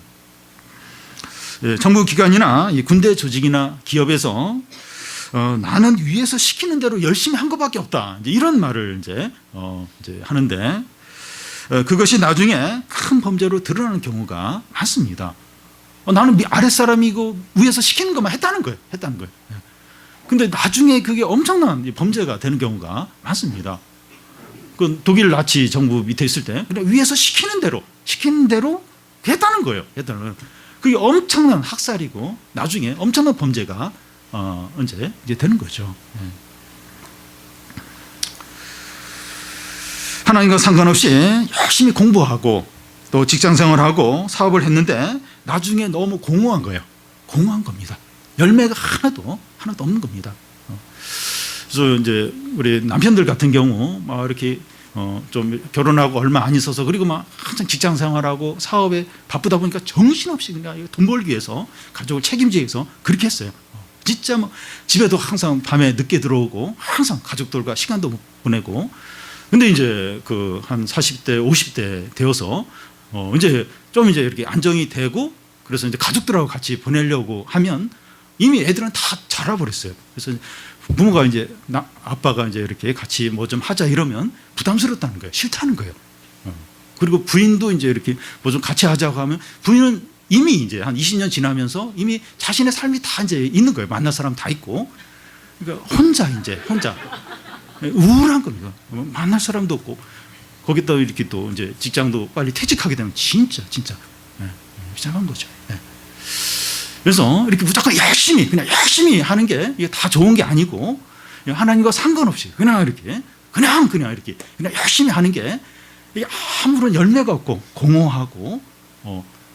정부 기관이나 군대 조직이나 기업에서 나는 위에서 시키는 대로 열심히 한 것밖에 없다, 이런 말을 이제 하는데, 그것이 나중에 큰 범죄로 드러나는 경우가 많습니다. 나는 아랫사람이고 위에서 시키는 것만 했다는 거예요. 근데 나중에 그게 엄청난 범죄가 되는 경우가 많습니다. 그 독일 나치 정부 밑에 있을 때 그냥 위에서 시키는 대로 했다는 거예요. 그게 엄청난 학살이고 나중에 엄청난 범죄가 이제 되는 거죠. 하나님과 상관없이 열심히 공부하고 또 직장생활하고 사업을 했는데 나중에 너무 공허한 거예요. 공허한 겁니다. 열매가 하나도 없는 겁니다. 그래서 이제 우리 남편들 같은 경우 막 이렇게 좀 결혼하고 얼마 안 있어서, 그리고 막 항상 직장생활하고 사업에 바쁘다 보니까 정신없이 그냥 돈 벌기 위해서 가족을 책임지기 위해서 그렇게 했어요. 진짜 뭐 집에도 항상 밤에 늦게 들어오고 항상 가족들과 시간도 못 보내고. 근데 이제 그 한 40대 50대 되어서 이제 좀 이제 이렇게 안정이 되고, 그래서 이제 가족들하고 같이 보내려고 하면 이미 애들은 다 자라버렸어요. 그래서 부모가 아빠가 이제 이렇게 같이 뭐 좀 하자 이러면 부담스럽다는 거예요. 싫다는 거예요. 그리고 부인도 이제 이렇게 뭐 좀 같이 하자고 하면 부인은 이미 이제 한 20년 지나면서 이미 자신의 삶이 다 이제 있는 거예요. 만날 사람 다 있고. 그러니까 혼자 우울한 겁니다. 만날 사람도 없고 거기다 이렇게 또 이제 직장도 빨리 퇴직하게 되면 진짜 이상한 거죠. 그래서 이렇게 무조건 그냥 열심히 하는 게 이게 다 좋은 게 아니고 하나님과 상관없이 그냥 이렇게 열심히 하는 게 이게 아무런 열매가 없고 공허하고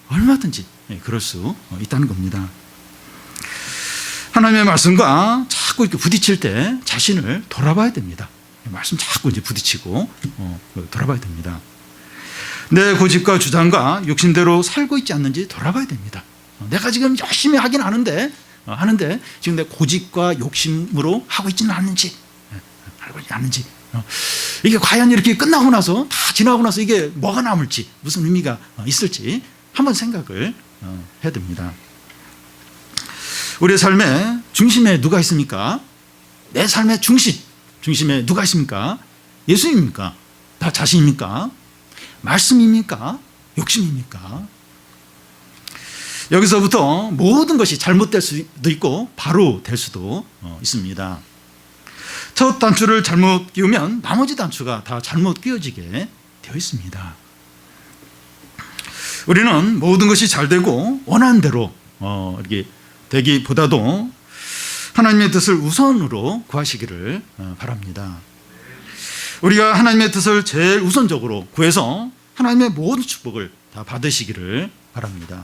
얼마든지 그럴 수 있다는 겁니다. 하나님의 말씀과 자꾸 이렇게 부딪힐 때 자신을 돌아봐야 됩니다. 말씀 자꾸 이제 부딪히고 돌아봐야 됩니다. 내 고집과 주장과 욕심대로 살고 있지 않는지 돌아봐야 됩니다. 내가 지금 열심히 하긴 하는데 지금 내 고집과 욕심으로 하고 있지는 않는지 이게 과연 이렇게 끝나고 나서 다 지나고 나서 이게 뭐가 남을지 무슨 의미가 있을지 한번 생각을 해야 됩니다. 우리의 삶의 중심에 누가 있습니까? 내 삶의 중심에 누가 있습니까? 예수님입니까? 나 자신입니까? 말씀입니까? 욕심입니까? 여기서부터 모든 것이 잘못될 수도 있고 바로 될 수도 있습니다. 첫 단추를 잘못 끼우면 나머지 단추가 다 잘못 끼워지게 되어 있습니다. 우리는 모든 것이 잘 되고 원하는 대로 이렇게 되기보다도 하나님의 뜻을 우선으로 구하시기를 바랍니다. 우리가 하나님의 뜻을 제일 우선적으로 구해서 하나님의 모든 축복을 다 받으시기를 바랍니다.